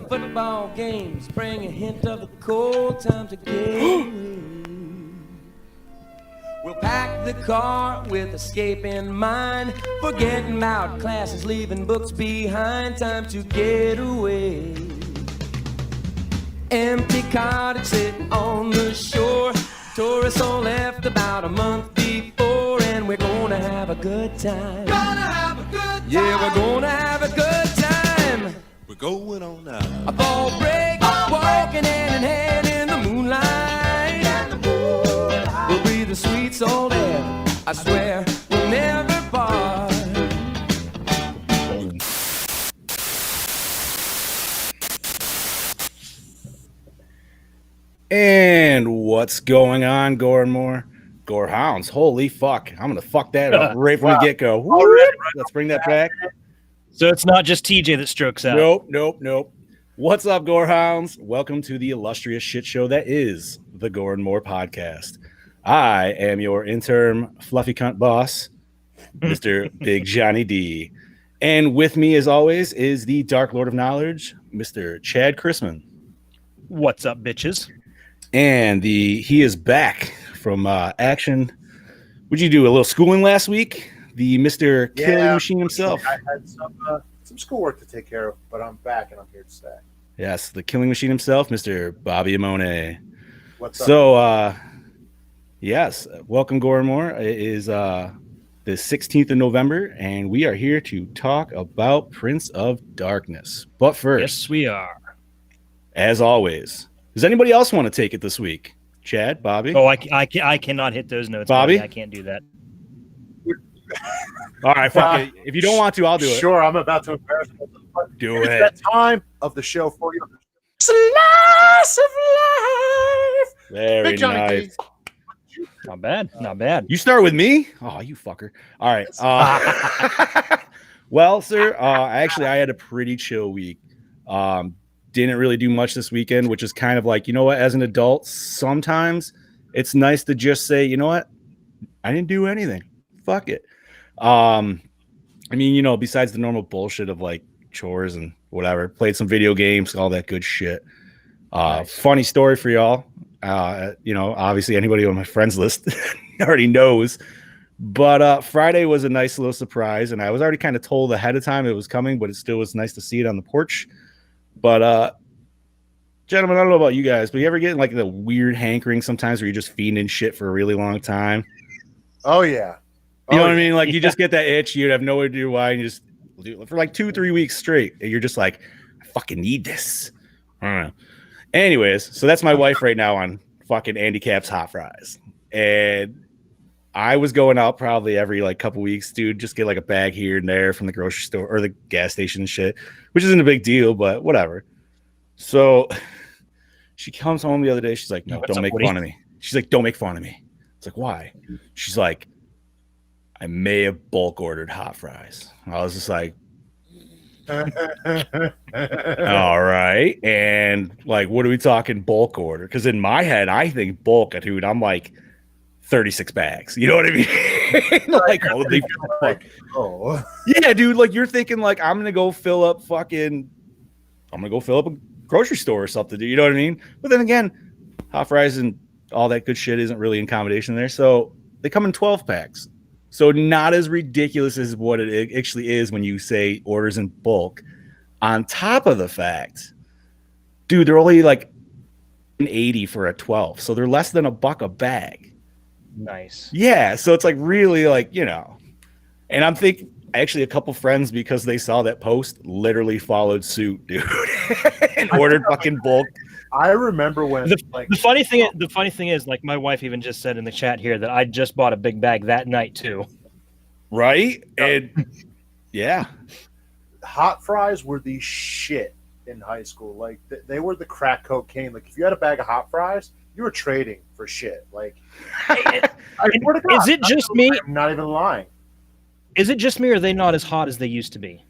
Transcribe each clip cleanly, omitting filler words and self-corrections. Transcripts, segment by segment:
football games bring a hint of the cold times again. We'll pack the car with escape in mind, forgetting about classes, leaving books behind. Time to get away. Empty cottage sitting on the shore. Tourists all left about a month before, and we're gonna have a good time. Gonna have a good time. Yeah, we're gonna have a good time. We're going on now. A fall break, walking hand in hand in the moonlight. We'll breathe the sweet salt air. I swear we'll never part. And what's going on, Gore and more? Gore Hounds. Holy fuck. I'm going to fuck that up right from the get-go. Let's bring that back. So it's not just TJ that strokes out. Nope. What's up, Gore Hounds? Welcome to the illustrious shit show that is the Gore and More podcast. I am your interim fluffy cunt boss, Mr. Big Johnny D. And with me, as always, is the Dark Lord of Knowledge, Mr. Chad Chrisman. What's up, bitches? And he is back from action. Would you do a little schooling last week? The Mr. Killing Machine himself. I had some schoolwork to take care of, but I'm back and I'm here to stay. Yes, the Killing Machine himself, Mr. Bobby Amone. What's up? So, yes, welcome, Gore and More. It is the 16th of November, and we are here to talk about Prince of Darkness. But first, Yes, we are. as always, does anybody else want to take it this week? Chad, Bobby? Oh, I cannot hit those notes, Bobby? I can't do that. All right, fuck it. If you don't want to, I'll do it. Sure, I'm about to embarrass myself. Do It's it. that time of the show for you. Slice of life. Very Big Johnny nice. D. Not bad. You start with me? Oh, you fucker. All right. Well, sir, I had a pretty chill week. Didn't really do much this weekend, which is kind of like, you know what, as an adult, sometimes it's nice to just say, you know what, I didn't do anything. Fuck it. I mean, you know, besides the normal bullshit of like chores and whatever, played some video games, all that good shit. Funny story for y'all. You know, obviously anybody on my friends list already knows, but Friday was a nice little surprise, and I was already kind of told ahead of time it was coming, but it still was nice to see it on the porch. But gentlemen, I don't know about you guys, but you ever get like the weird hankering sometimes where you're just fiending shit for a really long time? Oh, yeah. You know what I mean? Like you just get that itch, you have no idea why, and you just do it for like 2-3 weeks straight, and you're just like, I fucking need this. I don't know. Anyways, so that's my wife right now on fucking Andy Cap's hot fries. And I was going out probably every like couple weeks, dude, just get like a bag here and there from the grocery store or the gas station and shit, which isn't a big deal, but whatever. So she comes home the other day. She's like, no, don't make fun of me. She's like, don't make fun of me. It's like, why? She's like, I may have bulk ordered hot fries. I was just like, all right. And like, what are we talking bulk order? Because in my head, I think bulk, dude, I'm like 36 bags. You know what I mean? Like, holy fuck. Oh. Yeah, dude. Like, you're thinking, like, I'm going to go fill up a grocery store or something. You know what I mean? But then again, hot fries and all that good shit isn't really in combination there. So they come in 12 packs. So not as ridiculous as what it actually is when you say orders in bulk. On top of the fact, dude, they're only like 80 for a 12. So they're less than $1 a bag. Nice. Yeah. So it's like really like, you know, and I'm thinking actually a couple friends, because they saw that post, literally followed suit, dude, and ordered fucking bulk. I remember when The funny thing is, like my wife even just said in the chat here that I just bought a big bag that night too. Right? And yeah. hot fries were the shit in high school. Like they were the crack cocaine. Like if you had a bag of hot fries, you were trading for shit. Like, Is it just me? I'm not even lying. Is it just me, or are they not as hot as they used to be?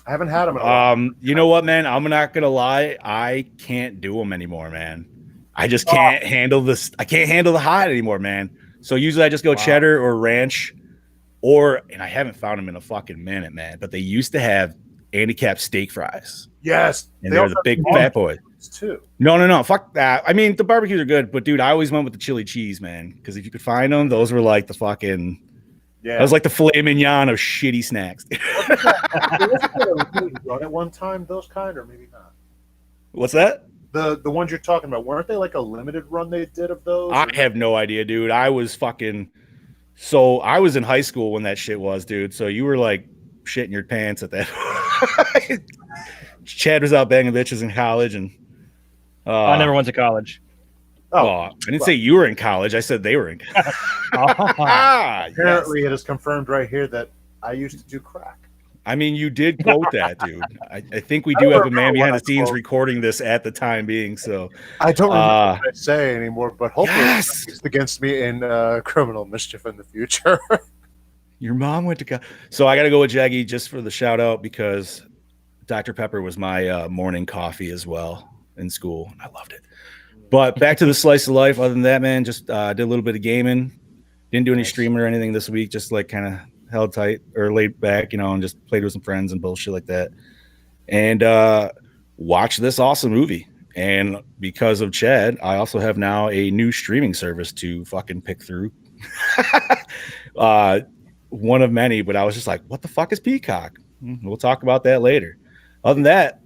I haven't had them in a while. You know what, man? I'm not gonna lie. I can't do them anymore, man. I just can't handle this. I can't handle the hot anymore, man. So usually I just go cheddar or ranch, and I haven't found them in a fucking minute, man. But they used to have handicap steak fries. Yes, And they're the big fat boys. Too. No. Fuck that. I mean, the barbecues are good, but dude, I always went with the chili cheese, man. Because if you could find them, those were like the fucking. Yeah. That was like the filet mignon of shitty snacks. Run at one time, those kind, or maybe not. What's that? The ones you're talking about, weren't they like a limited run they did of those? I have no idea, dude. I was in high school when that shit was, dude. So you were like shitting your pants at that. Chad was out banging bitches in college, and I never went to college. I didn't say you were in college. I said they were in college. Apparently, It is confirmed right here that I used to do crack. I mean, you did quote that, dude. I think we do have a man behind the scenes recording this at the time being. So I don't remember what I say anymore, but hopefully it's used against me in criminal mischief in the future. Your mom went to college. So I got to go with Jaggy just for the shout out because Dr. Pepper was my morning coffee as well in school. I loved it. But back to the slice of life. Other than that, man, just did a little bit of gaming. Didn't do any streaming or anything this week. Just like kind of held tight or laid back, and just played with some friends and bullshit like that. And watched this awesome movie. And because of Chad, I also have now a new streaming service to fucking pick through. One of many, but I was just like, what the fuck is Peacock? We'll talk about that later. Other than that,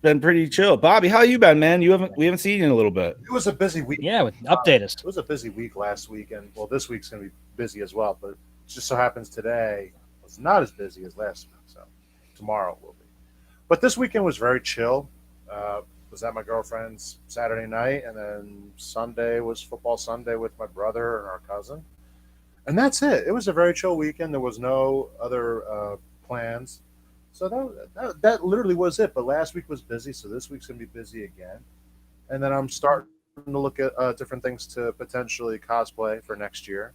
been pretty chill. Bobby, how you been, man? We haven't seen you in a little bit. It was a busy week. Yeah, update us. It was a busy week last week, and well, this week's gonna be busy as well. But it just so happens today was not as busy as last week, so tomorrow will be. But this weekend was very chill. Was at my girlfriend's Saturday night, and then Sunday was football Sunday with my brother and our cousin, and that's it. It was a very chill weekend. There was no other plans. So that literally was it. But last week was busy, so this week's going to be busy again. And then I'm starting to look at different things to potentially cosplay for next year.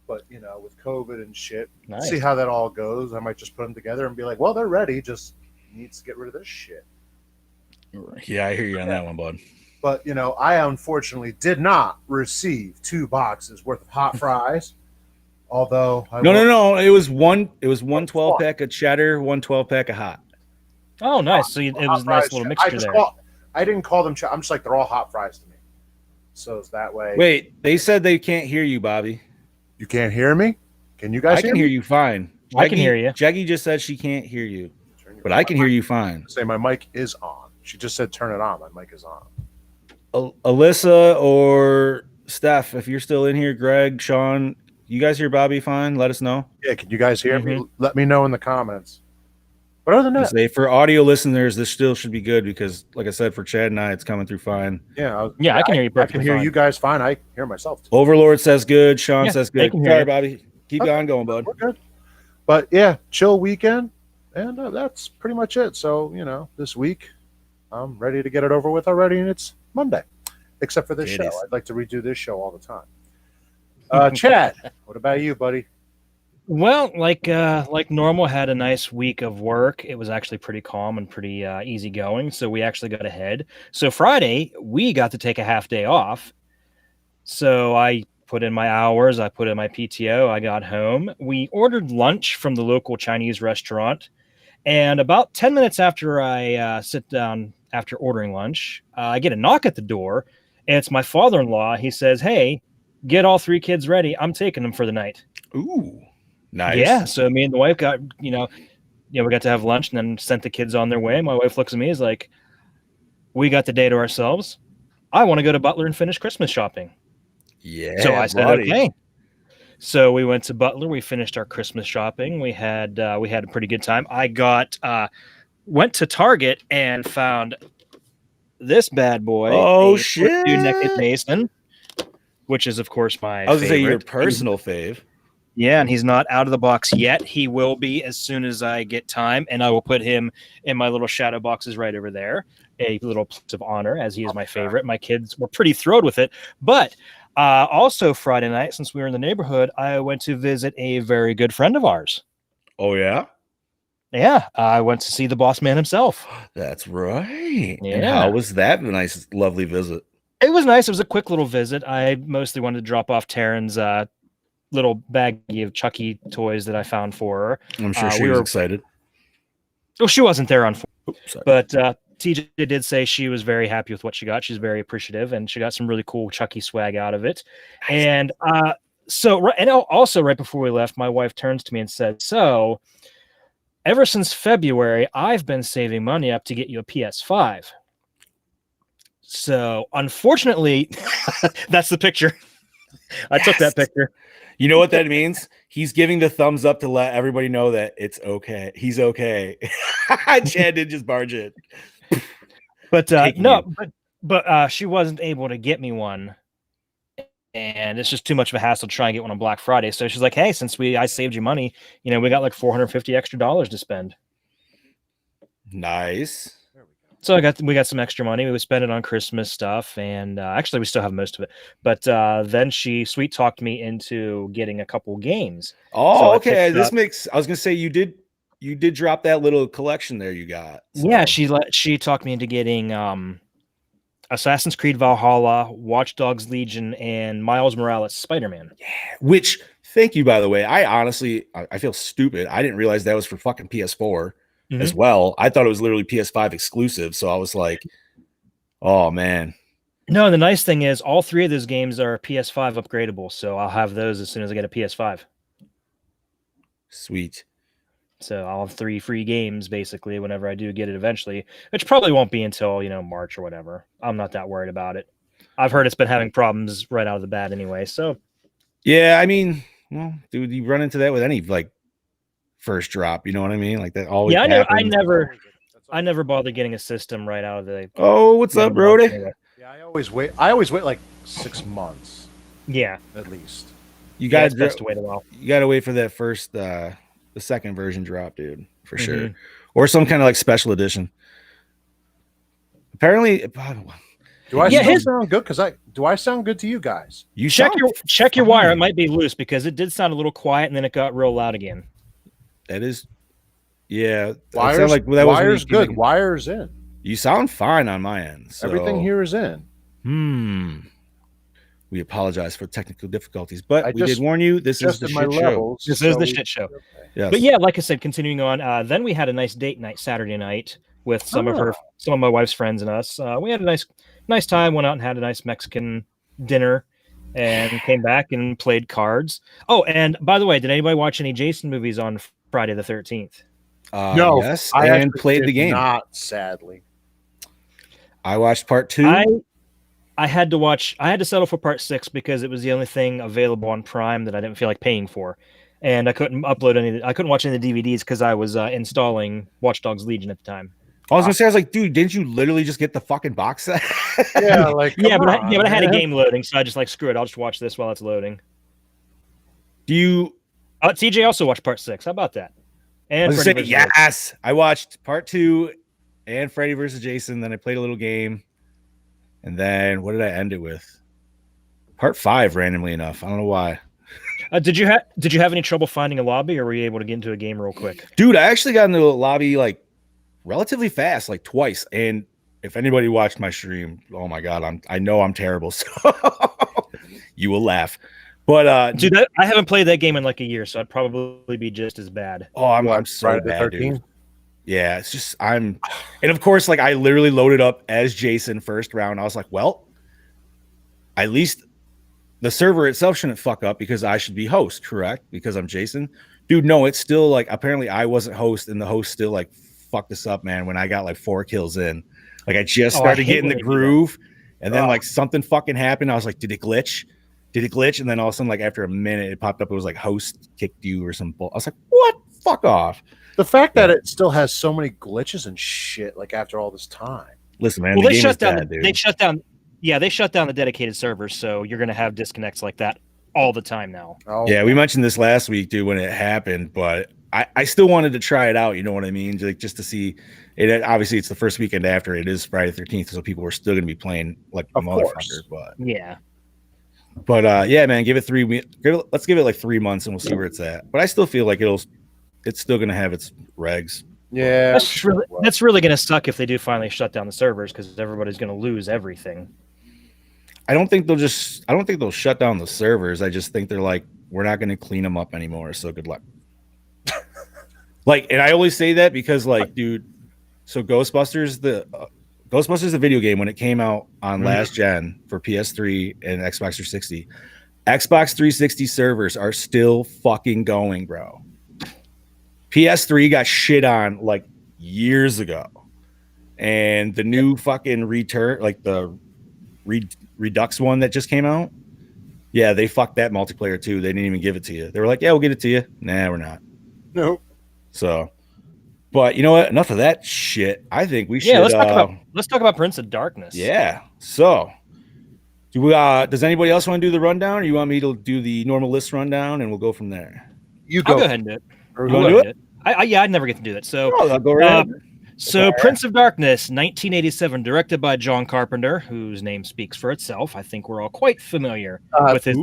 But, with COVID and shit, see how that all goes. I might just put them together and be like, well, they're ready. Just needs to get rid of this shit. Yeah, I hear you on that one, bud. But, I unfortunately did not receive 2 boxes worth of hot fries. Although no, it was one 12-pack of cheddar, 1 12-pack of hot. Oh, nice. So it was a nice little mixture there. I didn't call them cheddar. I'm just like, they're all hot fries to me. So it's that way. Wait, they said they can't hear you, Bobby. You can't hear me? Can you guys I can hear you fine. I can hear you. Jackie just said she can't hear you, but I can hear you fine. Say my mic is on. She just said turn it on. My mic is on. Alyssa or Steph, if you're still in here, Greg, Sean, you guys hear Bobby fine? Let us know. Yeah, can you guys hear me? Let me know in the comments. But other than that, for audio listeners, this still should be good because, like I said, for Chad and I, it's coming through fine. Yeah, I can hear you perfectly. I can hear you guys fine. I hear myself too. Overlord says good. Sean says good. Sorry, Bobby. Keep going, bud. We're good. But yeah, chill weekend, and that's pretty much it. So this week, I'm ready to get it over with already, and it's Monday, except for this show. I'd like to redo this show all the time. Chad, what about you, buddy? Well, like normal, had a nice week of work. It was actually pretty calm and pretty easy going. So we actually got ahead. So Friday, we got to take a half day off. So I put in my hours. I put in my PTO. I got home. We ordered lunch from the local Chinese restaurant. And about 10 minutes after I sit down after ordering lunch, I get a knock at the door. And it's my father-in-law. He says, hey, get all 3 kids ready. I'm taking them for the night. Ooh, nice. Yeah. So me and the wife got, we got to have lunch and then sent the kids on their way. My wife looks at me, is like, we got the day to ourselves. I want to go to Butler and finish Christmas shopping. Yeah. So I said, okay. So we went to Butler. We finished our Christmas shopping. We had a pretty good time. I went to Target and found this bad boy. Oh shit! Naked Mason, which is of course my. I was gonna say your favorite. personal fave. Yeah, and he's not out of the box yet. He will be as soon as I get time, and I will put him in my little shadow boxes right over there. A little place of honor, as he is my favorite. My kids were pretty thrilled with it. But also Friday night, since we were in the neighborhood, I went to visit a very good friend of ours. Oh, yeah? Yeah, I went to see the boss man himself. That's right. Yeah. And how was that nice, lovely visit? It was nice. It was a quick little visit. I mostly wanted to drop off Taryn's little baggie of Chucky toys that I found for her. I'm sure she was excited. Well, she wasn't there on, Sorry. but TJ did say she was very happy with what she got. She's very appreciative, and she got some really cool Chucky swag out of it. And also right before we left, my wife turns to me and said, "So, ever since February, I've been saving money up to get you a PS5." So, unfortunately, that's the picture. I took that picture. You know what that means? He's giving the thumbs up to let everybody know that it's okay. He's okay. Chad did just barge in. But she wasn't able to get me one, and it's just too much of a hassle to try and get one on Black Friday. So she's like, "Hey, since I saved you money, we got like $450 extra to spend." Nice. So we got some extra money. We would spend it on Christmas stuff, and actually we still have most of it. But then she sweet talked me into getting a couple games. Oh, okay. This makes. I was gonna say you did drop that little collection there you got. So. Yeah, she talked me into getting Assassin's Creed Valhalla, Watch Dogs Legion, and Miles Morales Spider-Man. Yeah, which thank you, by the way. I honestly I feel stupid. I didn't realize that was for fucking PS4 as well. I thought it was literally PS5 exclusive. So I was like, oh man. No, the nice thing is all three of those games are PS5 upgradable. So I'll have those as soon as I get a PS5. Sweet. So I'll have 3 free games basically whenever I do get it eventually, which probably won't be until, March or whatever. I'm not that worried about it. I've heard it's been having problems right out of the bat anyway. So yeah, I mean, well, dude, you run into that with any like first drop, you know what I mean? Like that always. Yeah, happens. I never bother getting a system right out of the. Oh, what's up, Brody? Yeah, I always wait like 6 months. Yeah, at least. You got to wait a while. You got to wait for that first, the second version drop, dude, for sure, or some kind of like special edition. Apparently, do I still sound good? Do I sound good to you guys? You check your wire. It might be loose because it did sound a little quiet and then it got real loud again. That is, yeah. Wire's like wire's good. Wire's in. You sound fine on my end. So. Everything here is in. We apologize for technical difficulties, but we did warn you. This is the shit show. This is the shit show. Okay. Yes. But yeah, like I said, continuing on. Then we had a nice date night Saturday night with some of my wife's friends and us. We had a nice time. Went out and had a nice Mexican dinner, and came back and played cards. Oh, and by the way, did anybody watch any Jason movies on Friday the 13th? No. Yes, I played the game. Not sadly. I watched part 2. I had to settle for part 6 because it was the only thing available on Prime that I didn't feel like paying for. And I couldn't watch any of the DVDs because I was installing Watch Dogs Legion at the time. I was gonna say, I was like, dude, didn't you literally just get the fucking box set? Yeah, but I had a game loading, so I just screw it. I'll just watch this while it's loading. Do you? TJ also watched part 6. How about that? And yes, I watched part 2 and Freddy vs. Jason. Then I played a little game, and then what did I end it with? Part 5, randomly enough. I don't know why. Did you have any trouble finding a lobby, or were you able to get into a game real quick? Dude, I actually got into a lobby like relatively fast, like twice. And if anybody watched my stream, oh my god, I know I'm terrible. So you will laugh. But dude, I haven't played that game in like a year, so I'd probably be just as bad. Oh, I'm so bad, dude. Yeah, it's just and of course, like I literally loaded up as Jason first round. I was like, well, at least the server itself shouldn't fuck up because I should be host, correct? Because I'm Jason. Dude, no, it's still like apparently I wasn't host, and the host still like fucked us up, man. When I got like 4 kills in, like I just started getting the groove, and then like something fucking happened. I was like, did it glitch? And then all of a sudden, like after a minute, it popped up. It was like host kicked you or some bull. I was like, what? Fuck off. The fact that it still has so many glitches and shit, like after all this time. Listen, man. Well, they shut down. They shut down. Yeah, they shut down the dedicated servers, so you're gonna have disconnects like that all the time now. Oh, yeah, we mentioned this last week, dude, when it happened, but I still wanted to try it out. You know what I mean? Like just to see it. Obviously, it's the first weekend after it is Friday the 13th, so people are still gonna be playing like a motherfucker. But yeah. But yeah, man, give it 3 weeks. Let's give it like 3 months, and we'll see where it's at. But I still feel like it's still gonna have its regs. Yeah, that's really gonna suck if they do finally shut down the servers because everybody's gonna lose everything. I don't think they'll shut down the servers. I just think they're like, we're not gonna clean them up anymore. So good luck. Like, and I always say that because, like, dude, so Ghostbusters, the video game, when it came out on last gen for PS3 and Xbox 360, Xbox 360 servers are still fucking going, bro. PS3 got shit on like years ago, and the new fucking return, like the Redux one that just came out, yeah, they fucked that multiplayer too. They didn't even give it to you. They were like, yeah, we'll get it to you. Nah, we're not. Nope. So, but you know what? Enough of that shit. I think we should. Yeah, let's talk about Prince of Darkness. Yeah. So, does anybody else want to do the rundown, or you want me to do the normal list rundown, and we'll go from there? I'll go ahead and do it. You want to do it? I'd never get to do that. So, I'll go right ahead. So Prince of Darkness, 1987, directed by John Carpenter, whose name speaks for itself. I think we're all quite familiar with his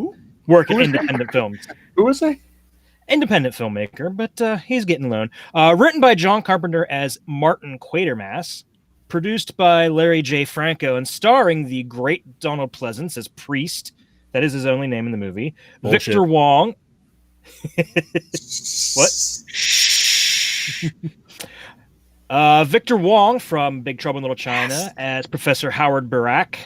work in independent films. Who is he? Independent filmmaker, but he's getting loan. Written by John Carpenter as Martin Quatermass, produced by Larry J. Franco, and starring the great Donald Pleasance as Priest. That is his only name in the movie. Bullshit. Victor Wong. What? Victor Wong from Big Trouble in Little China as Professor Howard Barak.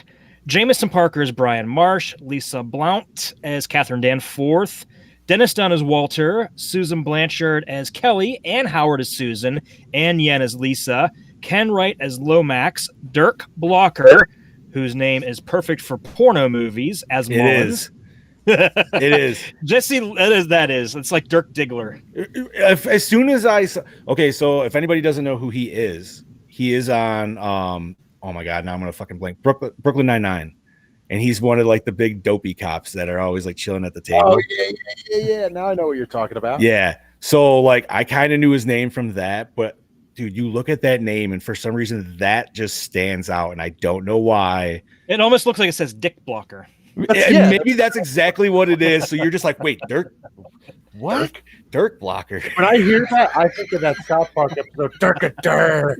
Jameson Parker as Brian Marsh. Lisa Blount as Catherine Danforth. Dennis Dunn as Walter. Susan Blanchard as Kelly. Ann Howard as Susan. Ann Yen as Lisa. Ken Wright as Lomax. Dirk Blocker, whose name is perfect for porno movies, as Mullins. It is. Jesse, that is. It's like Dirk Diggler. As soon as I saw, okay, so if anybody doesn't know who he is on oh my god, now I'm gonna fucking blank. Brooklyn Nine-Nine, and he's one of like the big dopey cops that are always like chilling at the table. Oh yeah. Now I know what you're talking about. Yeah. So like I kind of knew his name from that, but dude, you look at that name and for some reason that just stands out, and I don't know why. It almost looks like it says Dick Blocker. Maybe that's exactly what it is. So you're just like, wait, Dirk, what? Dirk Blocker. When I hear that, I think of that South Park episode, Dirk.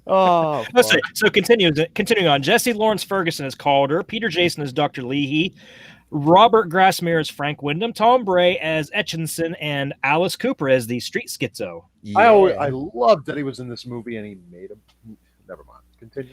Oh, so continuing on. Jesse Lawrence Ferguson as Calder, Peter Jason as Dr. Leahy, Robert Grassmere as Frank Wyndham, Tom Bray as Etchinson, and Alice Cooper as the street schizo. Yeah. I loved that he was in this movie and he made him. Never mind. Continue.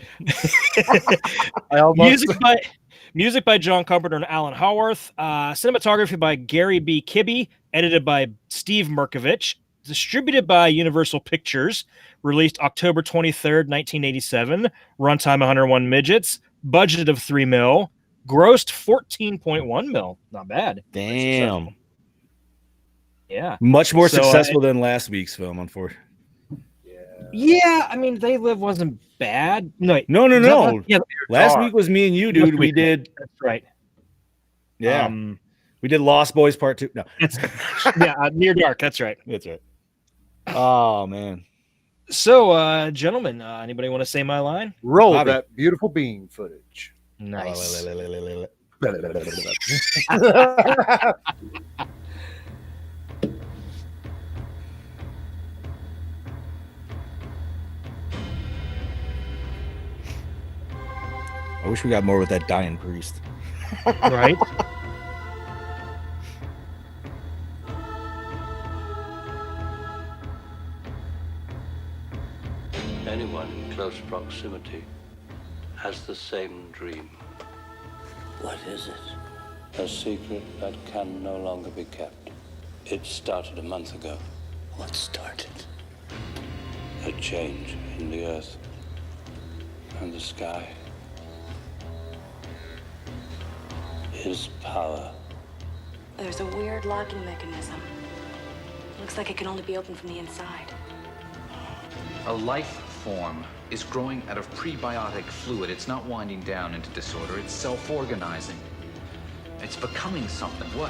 Music by John Carpenter and Alan Howarth. Cinematography by Gary B. Kibbe. Edited by Steve Merkovich. Distributed by Universal Pictures. Released October 23rd, 1987. Runtime 101 midgets. Budget of $3 million. Grossed $14.1 million. Not bad. Damn. Yeah. Much more successful than last week's film, unfortunately. Yeah, I mean, They Live wasn't bad. No. Yeah, last week was me and you, dude. We did. That's right. Yeah. We did Lost Boys Part 2. No. Near Dark. That's right. That's right. Oh, man. So, gentlemen, anybody want to say my line? Roll Bobby. that beautiful bean footage. Nice. I wish we got more with that dying priest. Right? Anyone in close proximity has the same dream. What is it? A secret that can no longer be kept. It started a month ago. What started? A change in the earth and the sky. His power. There's a weird locking mechanism. Looks like it can only be opened from the inside. A life form is growing out of prebiotic fluid. It's not winding down into disorder. It's self-organizing. It's becoming something. What?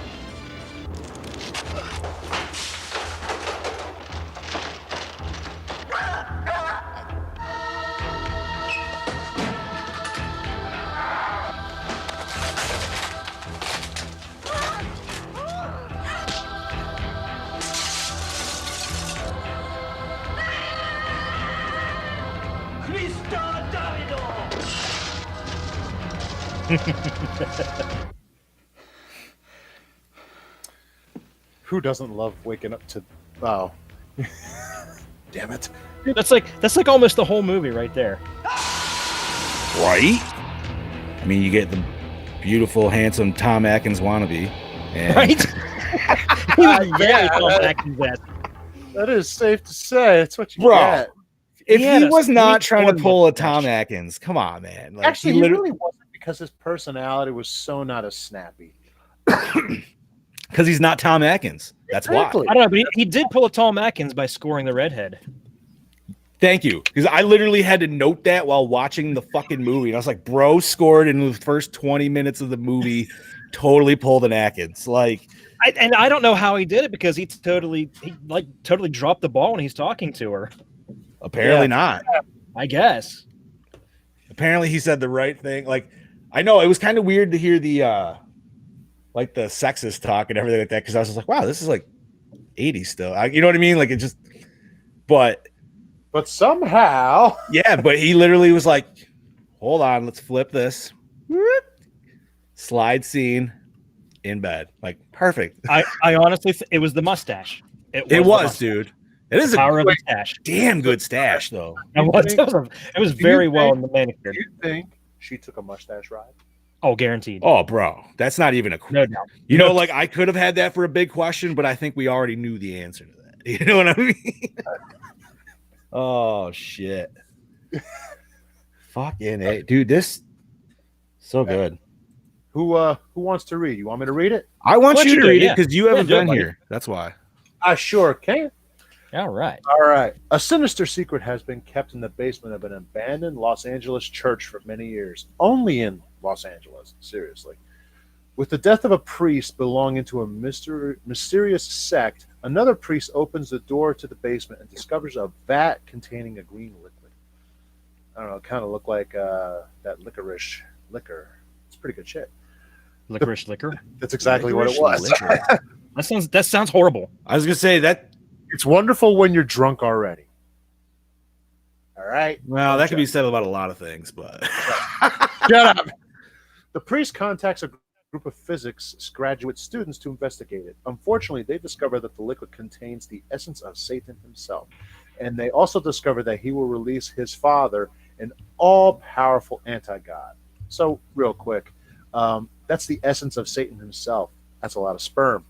Who doesn't love waking up to Oh, damn it! Dude, that's like almost the whole movie right there. Right? I mean, you get the beautiful, handsome Tom Atkins wannabe. And Right? He was very Yeah. Tom Atkins-esque. That is safe to say. That's what you Bro, get. if He had he a was not sweet trying to corn pull a mustache. Tom Atkins, come on, man. Like, Actually, he really wasn't, because his personality was so not as snappy. because he's not Tom Atkins. That's Exactly. why. I don't know, but he did pull a Tom Atkins by scoring the redhead. Thank you. Because I literally had to note that while watching the fucking movie. And I was like, bro scored in the first 20 minutes of the movie, totally pulled an Atkins. Like, I don't know how he did it, because he totally dropped the ball when he's talking to her. apparently not. I guess. Apparently he said the right thing. Like, I know it was kind of weird to hear the like the sexist talk and everything like that, because I was just like, wow, this is like 80s still. You know what I mean? Like, it just, but somehow, yeah, but he literally was like, hold on, let's flip this. Slide scene in bed. Like, perfect. I honestly, it was the mustache. It the was, mustache. dude. It is a Power of the stash. damn good stash, though. It was very well in the manicured. do you think she took a mustache ride? Oh, guaranteed. Oh, bro, that's not even a. No doubt. You know, like, I could have had that for a big question, but I think we already knew the answer to that. You know what I mean? Oh shit! Fucking A. Dude, this so good. Who wants to read? You want me to read it? I want Why you don't to you read do it? it because you Yeah, haven't do it, been buddy. here. That's why. I sure can. All right. All right. A sinister secret has been kept in the basement of an abandoned Los Angeles church for many years. Only in Los Angeles, seriously. With the death of a priest belonging to a mysterious sect, another priest opens the door to the basement and discovers a vat containing a green liquid. I don't know, it kind of looked like that licorice liquor. It's pretty good shit. Licorice liquor. That's exactly Licorice what it was. liquor. That sounds horrible. I was gonna say that. It's wonderful when you're drunk already. All right. Well, that could be said about a lot of things, but Shut up. The priest contacts a group of physics graduate students to investigate it. Unfortunately, they discover that the liquid contains the essence of Satan himself. And they also discover that he will release his father, an all-powerful anti-god. So, real quick, that's the essence of Satan himself. That's a lot of sperm.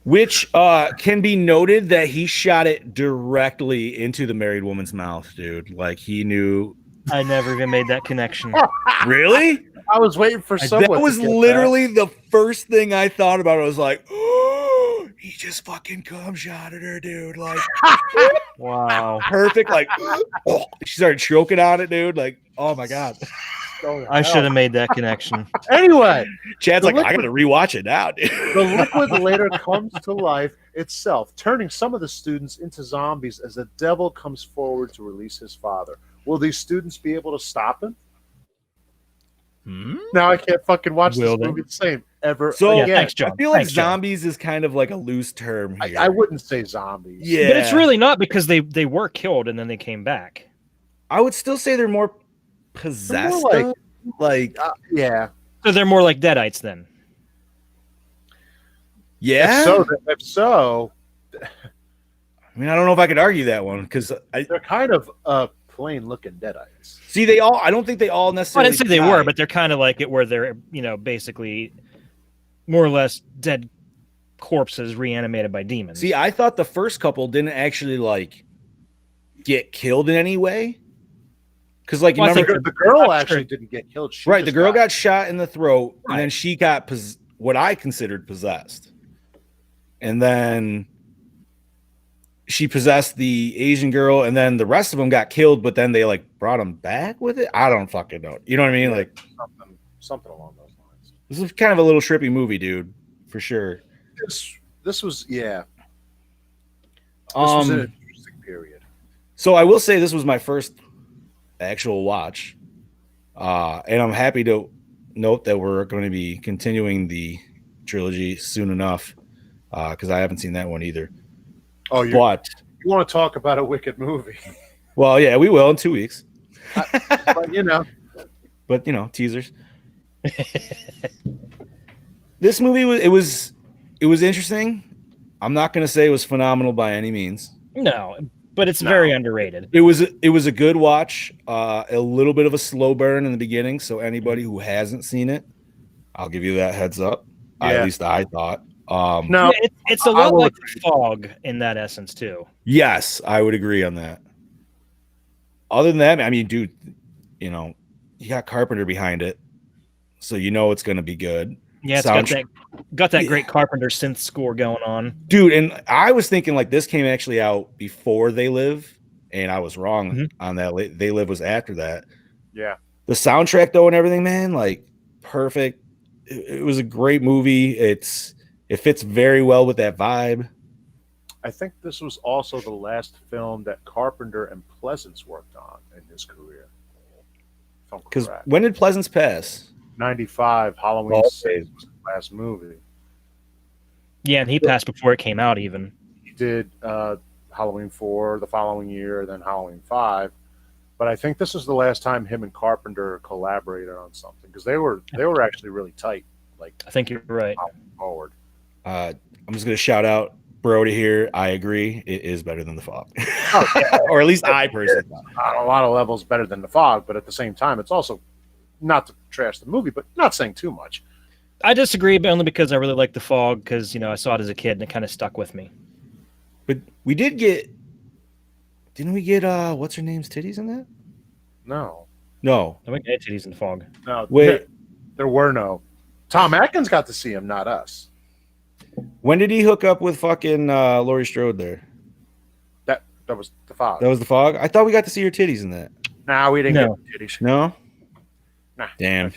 which can be noted that he shot it directly into the married woman's mouth, dude. Like, he knew. I never even made that connection. Really? I was waiting for someone. That was to get literally the first thing I thought about. I was like, oh, he just fucking cum shotted her, dude. Like, Wow. perfect. Like, oh, she started choking on it, dude. Like, oh my god. that. I should have made that connection. Anyway, Chad's The like, I gotta rewatch it now, dude. the liquid later comes to life itself, turning some of the students into zombies as the devil comes forward to release his father. Will these students be able to stop him? Now I can't fucking watch Will this they? movie the same ever So again. thanks, John. I feel like Thanks, John. zombies is kind of like a loose term here. I wouldn't say zombies. Yeah, But it's really not, because they were killed and then they came back. I would still say they're more possessed. like- though. Like, Yeah. So they're more like Deadites then. yeah. If so, I mean, I don't know if I could argue that one because I they're kind of plain looking deadites. see they all. I don't think they all Well, I necessarily. didn't say they died. were, but they're kind of like it, where they're, basically more or less dead corpses reanimated by demons. See, I thought the first couple didn't actually like get killed in any way. Because, like, you Well, I remember, think The girl I'm actually sure. didn't get killed. She right? The just girl got shot in the throat, Right. and then she got what I considered possessed, and then she possessed the Asian girl, and then the rest of them got killed. But then they like brought them back with it. I don't fucking know. You know what I mean? Like, something along those lines. this is kind of a little trippy movie, dude, for sure. This was This was an interesting period. So I will say this was my first actual watch, and I'm happy to note that we're going to be continuing the trilogy soon enough, because I haven't seen that one either. Oh, you But want to talk about a wicked movie? well, yeah, we will in 2 weeks. But But teasers. This movie was interesting. I'm not going to say it was phenomenal by any means. No, but it's very underrated. It was a good watch. A little bit of a slow burn in the beginning. So anybody who hasn't seen it, I'll give you that heads up. At least I thought. No, Yeah, it's a lot like The Fog in that essence too. Yes, I would agree on that. Other than that, I mean, dude, you know, you got Carpenter behind it, so you know it's going to be good. Yeah, it's got that great Carpenter synth score going on, dude. And I was thinking like this came actually out before They Live, and I was wrong on that. They Live was after that. Yeah, the soundtrack though and everything, man, like perfect. It was a great movie. It fits very well with that vibe. I think this was also the last film that Carpenter and Pleasance worked on in his career. Because when did Pleasance pass? 95. Halloween 6 was the last movie. Yeah, and he passed before it came out even. He did Halloween 4 the following year, then Halloween 5. But I think this is the last time him and Carpenter collaborated on something, because they were actually really tight. Like, I think you're right. Forward. I'm just gonna shout out Brody here. I agree. It is better than The Fog, or at least I personally thought. On a lot of levels better than The Fog, but at the same time, it's also not to trash the movie, but not saying too much. I disagree, but only because I really like The Fog, because I saw it as a kid and it kind of stuck with me. But we didn't we get what's her name's titties in that? No. No. I didn't get titties in The Fog. No. Wait. There were no. Tom Atkins got to see him, not us. When did he hook up with fucking Laurie Strode there? That was The Fog. That was The Fog? I thought we got to see her titties in that. Nah, we didn't get titties. No? Nah. Damn.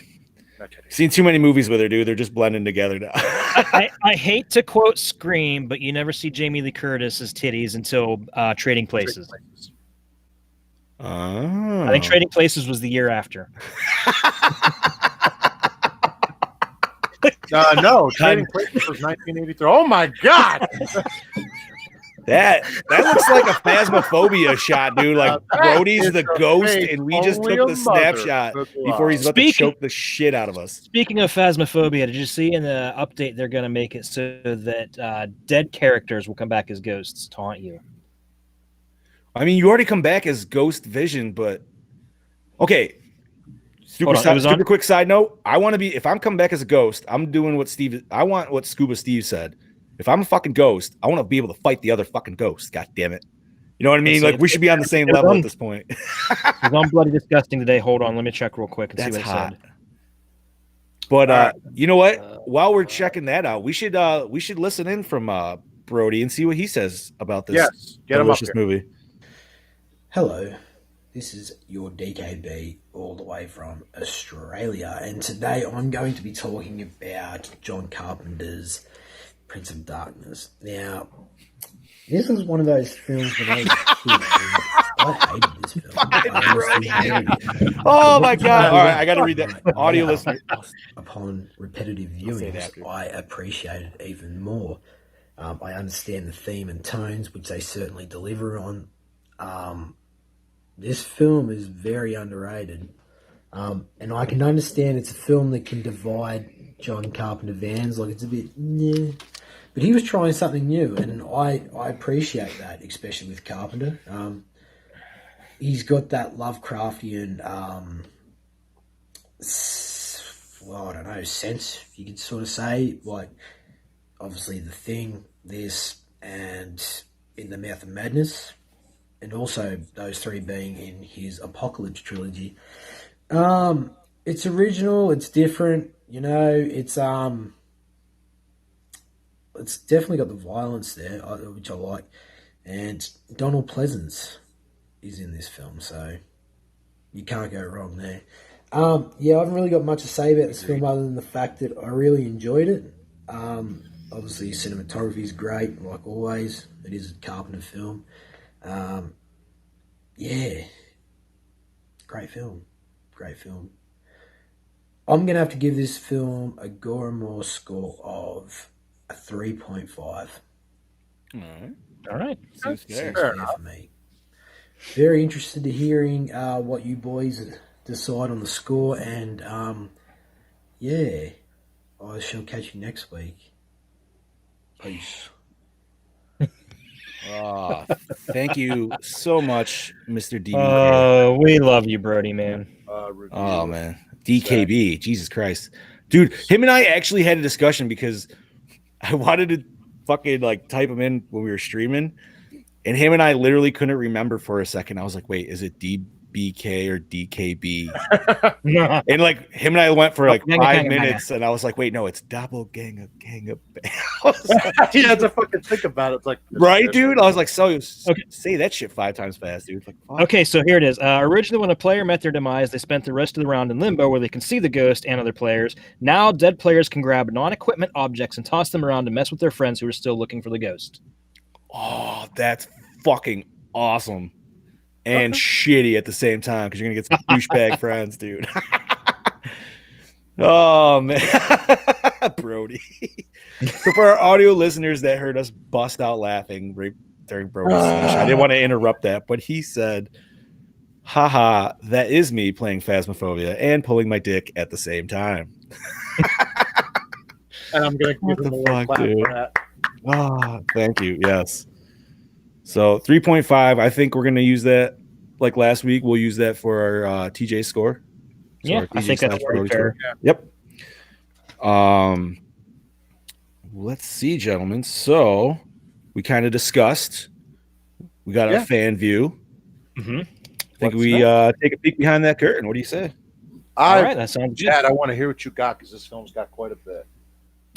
Seen too many movies with her, dude. They're just blending together now. I hate to quote Scream, but you never see Jamie Lee Curtis's titties until Trading Places. Oh. I think Trading Places was the year after. No, Trading Places was 1983. Oh my god! That looks like a phasmophobia shot, dude. Like Brody's the ghost, and we just took the snapshot before he's about to choke the shit out of us. Speaking of phasmophobia, did you see in the update they're going to make it so that dead characters will come back as ghosts to haunt you? I mean, you already come back as Ghost Vision, but okay. Super quick side note. I want to be, if I'm coming back as a ghost, I'm doing what Scuba Steve said. If I'm a fucking ghost, I want to be able to fight the other fucking ghost. God damn it. You know what I mean? Like, we should be on the same level at this point. It's on Bloody Disgusting today. Hold on. Let me check real quick and see what it said. But you know what? While we're checking that out, we should listen in from Brody and see what he says about this delicious movie. Hello. This is your DKB all the way from Australia. And today I'm going to be talking about John Carpenter's Prince of Darkness. Now, this is one of those films that I hated this film. I honestly hated it. Oh my god! All right, I got to read that. Audio listener. Upon repetitive viewings, I appreciate it even more. I understand the theme and tones, which they certainly deliver on. This film is very underrated. And I can understand it's a film that can divide John Carpenter fans. Like, it's a bit, yeah. But he was trying something new, and I appreciate that, especially with Carpenter. He's got that Lovecraftian, I don't know, sense, you could sort of say. Like, obviously The Thing, this, and In the Mouth of Madness, and also those three being in his Apocalypse trilogy. It's original, it's different, it's definitely got the violence there, which I like. And Donald Pleasance is in this film, so you can't go wrong there. I haven't really got much to say about this film other than the fact that I really enjoyed it. Obviously, cinematography is great, like always. It is a Carpenter film. Great film. I'm going to have to give this film a Gore score of a 3.5. All right. Seems fair for me. Very interested to hearing what you boys decide on the score, and I shall catch you next week. Peace. Oh, thank you so much, Mr. DBK. Oh, we love you, Brody, man. Oh man, DKB, Jesus Christ, dude. Him and I actually had a discussion because I wanted to fucking like type him in when we were streaming, and him and I literally couldn't remember for a second. I was like, wait, is it DBK or DKB? And like him and I went for like 5 minutes, and I was like, wait, no, it's double gang of bang. You had to fucking think about it. It's like, right, dude. I was like, so say that shit 5 times fast, dude. Like, fuck. Okay, so here it is. Originally, when a player met their demise, they spent the rest of the round in limbo where they can see the ghost and other players. Now, dead players can grab non-equipment objects and toss them around to mess with their friends who are still looking for the ghost. Oh, that's fucking awesome and shitty at the same time because you're gonna get some douchebag friends, dude. Oh man, Brody. So for our audio listeners that heard us bust out laughing right during Brody's speech, I didn't want to interrupt that, but he said, haha, that is me playing Phasmophobia and pulling my dick at the same time. And I'm gonna give him a little clap for that. Oh, thank you. Yes. So 3.5. I think we're gonna use that like last week. We'll use that for our TJ score. So yeah, I think that's pretty fair. Yep. Let's see, gentlemen. So we kind of discussed. We got our fan view. Mm-hmm. I think we take a peek behind that curtain. What do you say? All right, that sounds good. Chad, I want to hear what you got because this film's got quite a bit.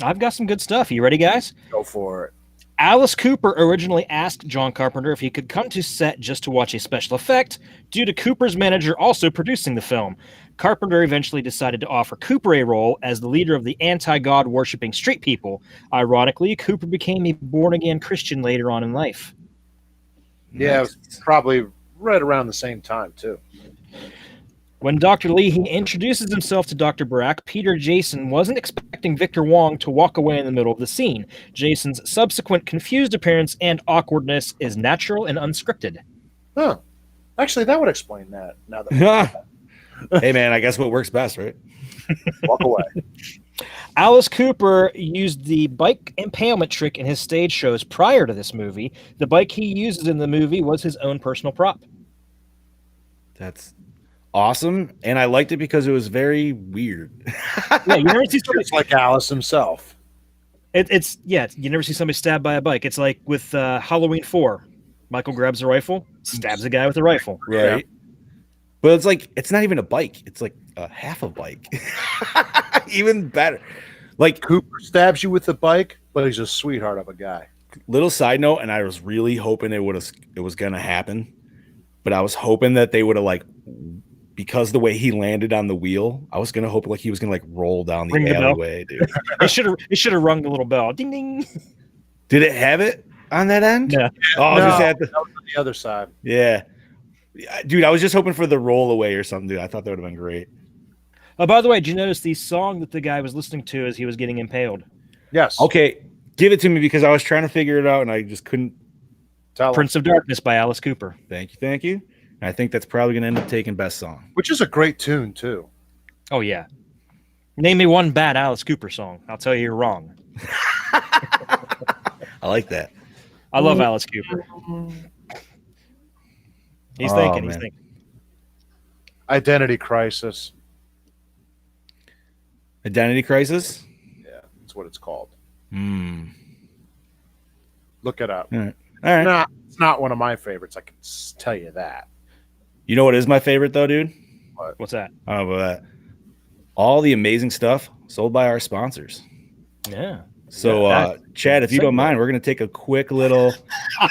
I've got some good stuff. You ready, guys? Go for it. Alice Cooper originally asked John Carpenter if he could come to set just to watch a special effect, due to Cooper's manager also producing the film. Carpenter eventually decided to offer Cooper a role as the leader of the anti-God worshipping street people. Ironically, Cooper became a born-again Christian later on in life. Yeah, it was probably right around the same time, too. When Dr. Leahy introduces himself to Dr. Barack, Peter Jason wasn't expecting Victor Wong to walk away in the middle of the scene. Jason's subsequent confused appearance and awkwardness is natural and unscripted. Huh. Actually, that would explain that. Now that hey, man, I guess what works best, right? Walk away. Alice Cooper used the bike impalement trick in his stage shows prior to this movie. The bike he uses in the movie was his own personal prop. That's awesome, and I liked it because it was very weird. Yeah, you never see somebody It's like Alice himself. It's you never see somebody stabbed by a bike. It's like with Halloween 4. Michael grabs a rifle, stabs a guy with a rifle. Right. But it's like, it's not even a bike. It's like a half a bike. Even better. Like, Cooper stabs you with the bike, but he's a sweetheart of a guy. little side note, and I was really hoping it was going to happen, but I was hoping that they would have, like, because the way he landed on the wheel, I was going to hope like he was going to like roll down the alleyway, dude. It should have rung the little bell. Ding, ding. Did it have it on that end? Yeah. Oh, No, that was on the other side. Yeah. Dude, I was just hoping for the roll away or something, dude. I thought that would have been great. Oh, by the way, did you notice the song that the guy was listening to as he was getting impaled? Yes. Okay, give it to me because I was trying to figure it out and I just couldn't. Tell Prince of Darkness by Alice Cooper. Thank you. And I think that's probably going to end up taking best song. Which is a great tune, too. Oh, yeah. Name me one bad Alice Cooper song. I'll tell you you're wrong. I like that. I love Alice Cooper. He's thinking. Identity Crisis. Identity Crisis? Yeah, that's what it's called. Look it up. All right. Nah, it's not one of my favorites. I can tell you that. You know what is my favorite, though, dude? What's that? I don't know about that. All the amazing stuff sold by our sponsors. Yeah. So, Chad, if you don't mind, we're going to take a quick little.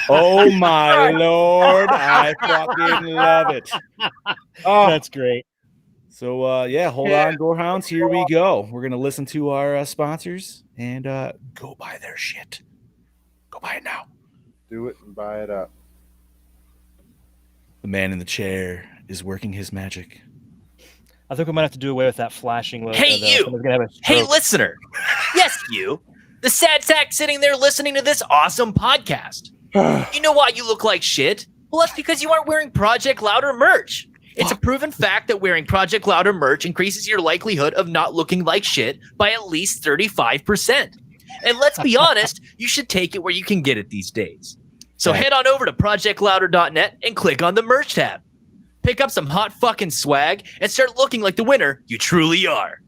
Oh, my Lord. I fucking love it. Oh, that's great. So, hold on, Gorehounds. Here we go. We're going to listen to our sponsors and go buy their shit. Go buy it now. Do it and buy it up. The man in the chair is working his magic. I think we might have to do away with that flashing logo. Hey, you! Hey, listener! Yes, you! The sad sack sitting there listening to this awesome podcast. You know why you look like shit? Well, that's because you aren't wearing Project Louder merch. It's a proven fact that wearing Project Louder merch increases your likelihood of not looking like shit by at least 35%. And let's be honest, you should take it where you can get it these days. So Right. head on over to projectlouder.net and click on the merch tab. Pick up some hot fucking swag and start looking like the winner you truly are.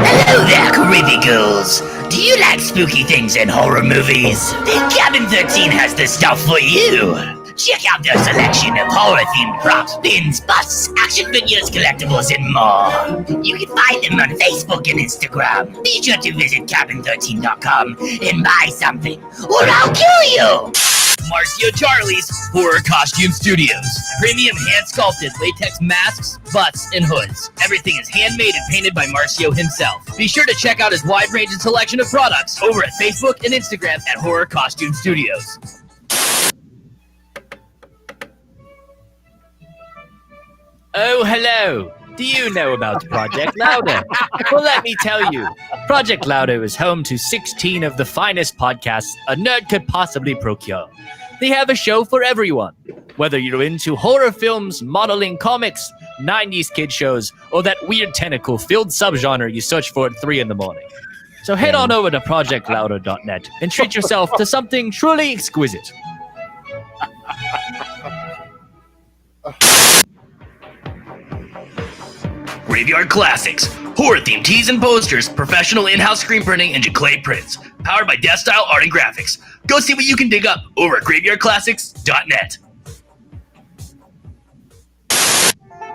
Hello there, creepy ghouls. Do you like spooky things and horror movies? Then Cabin 13 has the stuff for you. Check out their selection of horror-themed props, pins, busts, action figures, collectibles, and more. You can find them on Facebook and Instagram. Be sure to visit cabin13.com and buy something, or I'll kill you! Marcio Charlie's Horror Costume Studios. Premium hand-sculpted latex masks, butts, and hoods. Everything is handmade and painted by Marcio himself. Be sure to check out his wide range and selection of products over at Facebook and Instagram at Horror Costume Studios. Oh, hello. Do you know about Project Louder? Well, let me tell you. Project Louder is home to 16 of the finest podcasts a nerd could possibly procure. They have a show for everyone. Whether you're into horror films, modeling, comics, 90s kid shows, or that weird tentacle-filled subgenre you search for at 3 in the morning. So head on over to projectlouder.net and treat yourself to something truly exquisite. Graveyard Classics. Horror-themed tees and posters, professional in-house screen printing, and Jaclay prints. Powered by Death Style Art and Graphics. Go see what you can dig up over at graveyardclassics.net.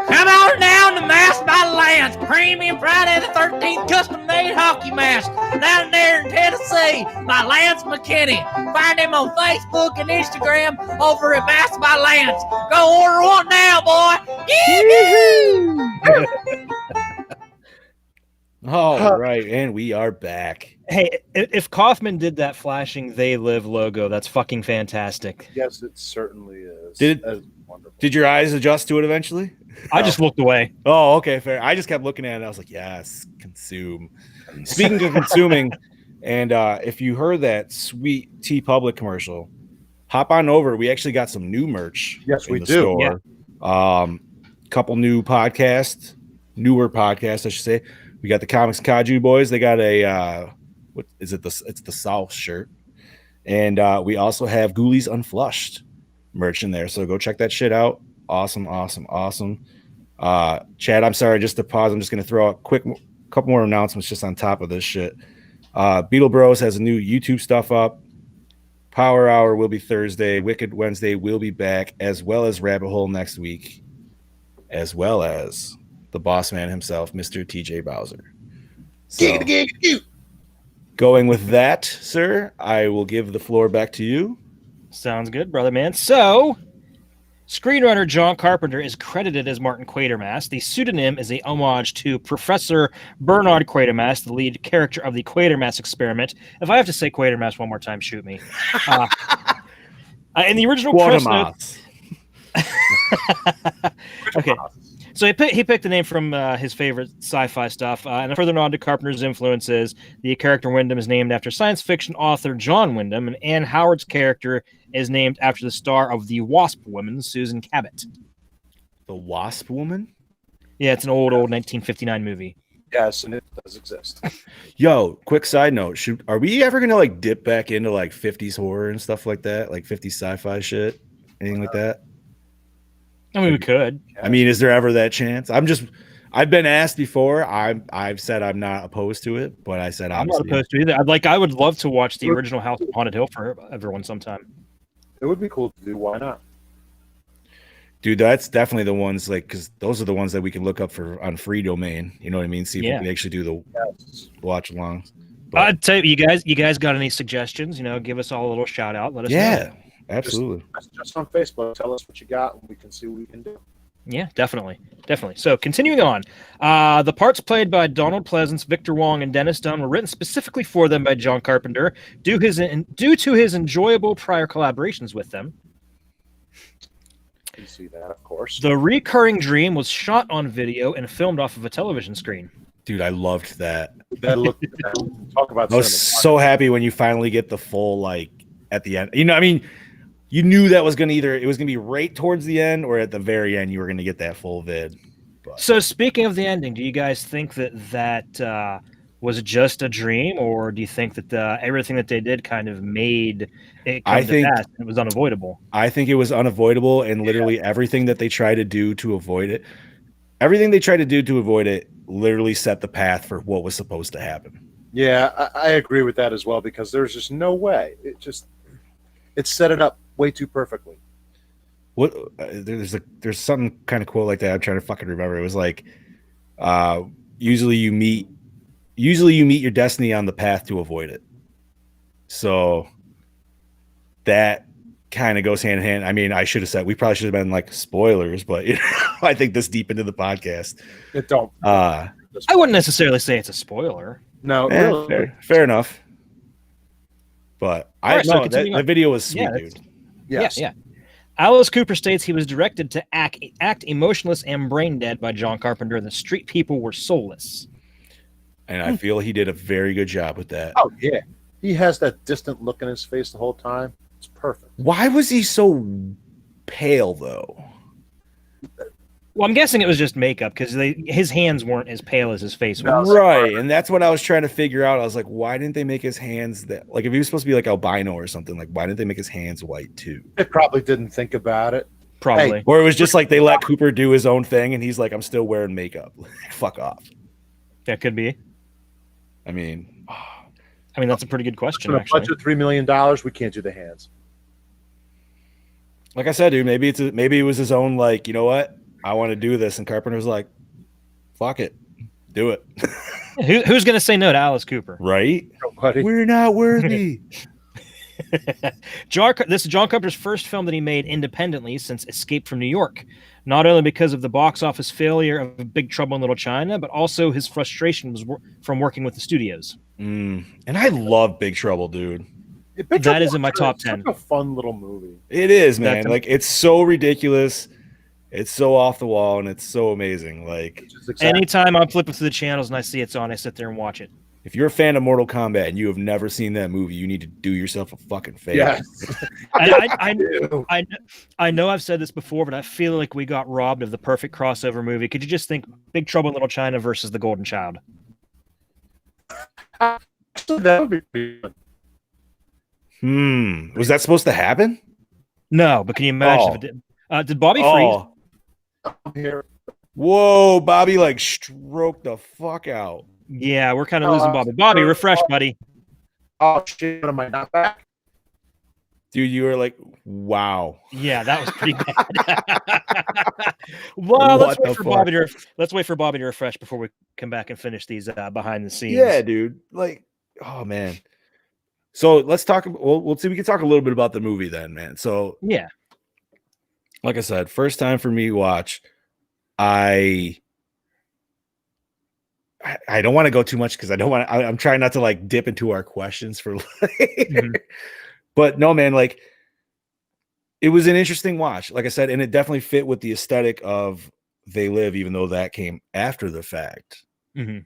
Come on down to Mask by Lance, premium Friday the 13th custom-made hockey mask down there in Tennessee by Lance McKinney. Find him on Facebook and Instagram over at Mask by Lance. Go order one now, boy. Yee-hoo! All right, and we are back. Hey, if Kaufman did that flashing "They Live" logo, that's fucking fantastic. Yes, it certainly is. Did your eyes adjust to it eventually? I just looked away. Oh, okay, fair. I just kept looking at it. I was like, yes, consume. Speaking of consuming, and if you heard that sweet T Public commercial, hop on over. We actually got some new merch. Yes, in we the do. Store. Couple new podcasts, newer podcasts, I should say. We got the Comics Kaju boys. They got a what is it? It's the South shirt, and we also have Ghoulies Unflushed merch in there. So go check that shit out. Awesome. Chad, I'm sorry, just to pause. I'm just gonna throw out couple more announcements just on top of this shit. Beetle Bros has a new YouTube stuff up. Power Hour will be Thursday. Wicked Wednesday will be back, as well as Rabbit Hole next week, as well as the boss man himself, Mr. TJ Bowser. So, going with that, sir, I will give the floor back to you. Sounds good, brother man. So, screenwriter John Carpenter is credited as Martin Quatermass. The pseudonym is a homage to Professor Bernard Quatermass, the lead character of the Quatermass experiment. If I have to say Quatermass one more time, shoot me. In the original press notes... Okay. So he picked the name from his favorite sci-fi stuff. And a further nod to Carpenter's influences, the character Wyndham is named after science fiction author John Wyndham, and Anne Howard's character is named after the star of The Wasp Woman, Susan Cabot. The Wasp Woman? Yeah, it's an old 1959 movie. Yes, and it does exist. Yo, quick side note: are we ever gonna like dip back into like 50s horror and stuff like that, like 50s sci-fi shit, anything like that? I mean, we could. I mean, is there ever that chance? I've been asked before. I've said I'm not opposed to it, but I said I'm not opposed to either. I would love to watch the original House on Haunted Hill for everyone sometime. It would be cool to do. Why not? Dude, that's definitely the ones because those are the ones that we can look up for on free domain. You know what I mean? See if we can actually do the watch alongs. I'd tell you guys got any suggestions? Give us all a little shout out. Let us know. Yeah, absolutely. Just on Facebook, tell us what you got, and we can see what we can do. Yeah, definitely. So continuing on, the parts played by Donald Pleasance, Victor Wong, and Dennis Dunn were written specifically for them by John Carpenter due to his enjoyable prior collaborations with them. You see that, of course. The recurring dream was shot on video and filmed off of a television screen. Dude, I loved that. Talk about. I was so happy when you finally get the full at the end. You knew that was gonna be right towards the end or at the very end. You were gonna get that full vid. But So speaking of the ending, do you guys think that was just a dream, or do you think that everything that they did kind of made it come to pass and it was unavoidable? I think it was unavoidable, and literally everything that they tried to do to avoid it, literally set the path for what was supposed to happen. Yeah, I agree with that as well, because there's just no way. It set it up way too perfectly. What there's something kind of cool like that. I'm trying to fucking remember. It was like, usually you meet your destiny on the path to avoid it. So that kind of goes hand in hand. I mean, I should have said, we probably should have been like spoilers, but I think this deep into the podcast, it don't. I wouldn't necessarily say it's a spoiler. No, really. Fair enough. But the video was sweet, dude. Yes. Yeah. Alice Cooper states he was directed to act emotionless and brain dead by John Carpenter. The street people were soulless. And I feel he did a very good job with that. Oh, yeah. He has that distant look in his face the whole time. It's perfect. Why was he so pale, though? Well, I'm guessing it was just makeup, because his hands weren't as pale as his face was. Right, and that's what I was trying to figure out. I was like, why didn't they make his hands that... Like, if he was supposed to be like albino or something, like, why didn't they make his hands white, too? They probably didn't think about it. Probably. Hey, or it was just like they let Cooper do his own thing, and he's like, I'm still wearing makeup. Fuck off. That could be. I mean, that's a pretty good question, For a actually. budget $3 million, we can't do the hands. Like I said, dude, maybe it was his own, like, you know what? I want to do this. And Carpenter's like, fuck it. Do it. Who's going to say no to Alice Cooper? Right? Nobody. We're not worthy. This is John Carpenter's first film that he made independently since Escape from New York. Not only because of the box office failure of Big Trouble in Little China, but also his frustration was from working with the studios. And I love Big Trouble, dude. That is in my top 10. It's a fun little movie. It is, man. Like, it's so ridiculous. It's so off the wall, and it's so amazing. Like, anytime I'm flipping through the channels and I see it's on, I sit there and watch it. If you're a fan of Mortal Kombat and you have never seen that movie, you need to do yourself a fucking favor. Yes. I know I've said this before, but I feel like we got robbed of the perfect crossover movie. Could you just think Big Trouble in Little China versus The Golden Child? That would be good. Was that supposed to happen? No, but can you imagine if it did? Did Bobby freeze? Here. Whoa, Bobby like stroked the fuck out. Yeah, we're kind of losing Bobby. Bobby, refresh, buddy. Oh shit! Am I not back? Dude, you were like, wow. Yeah, that was pretty bad. Well, let's wait for Bobby to refresh before we come back and finish these behind the scenes. Yeah, dude. Like, oh man. So let's talk. We'll see. We can talk a little bit about the movie then, man. So yeah, like I said, first time for me to watch. I don't want to go too much because I don't want to. I'm trying not to like dip into our questions for later. Mm-hmm. But no, man, like it was an interesting watch, like I said, and it definitely fit with the aesthetic of They Live, even though that came after the fact. Mm-hmm.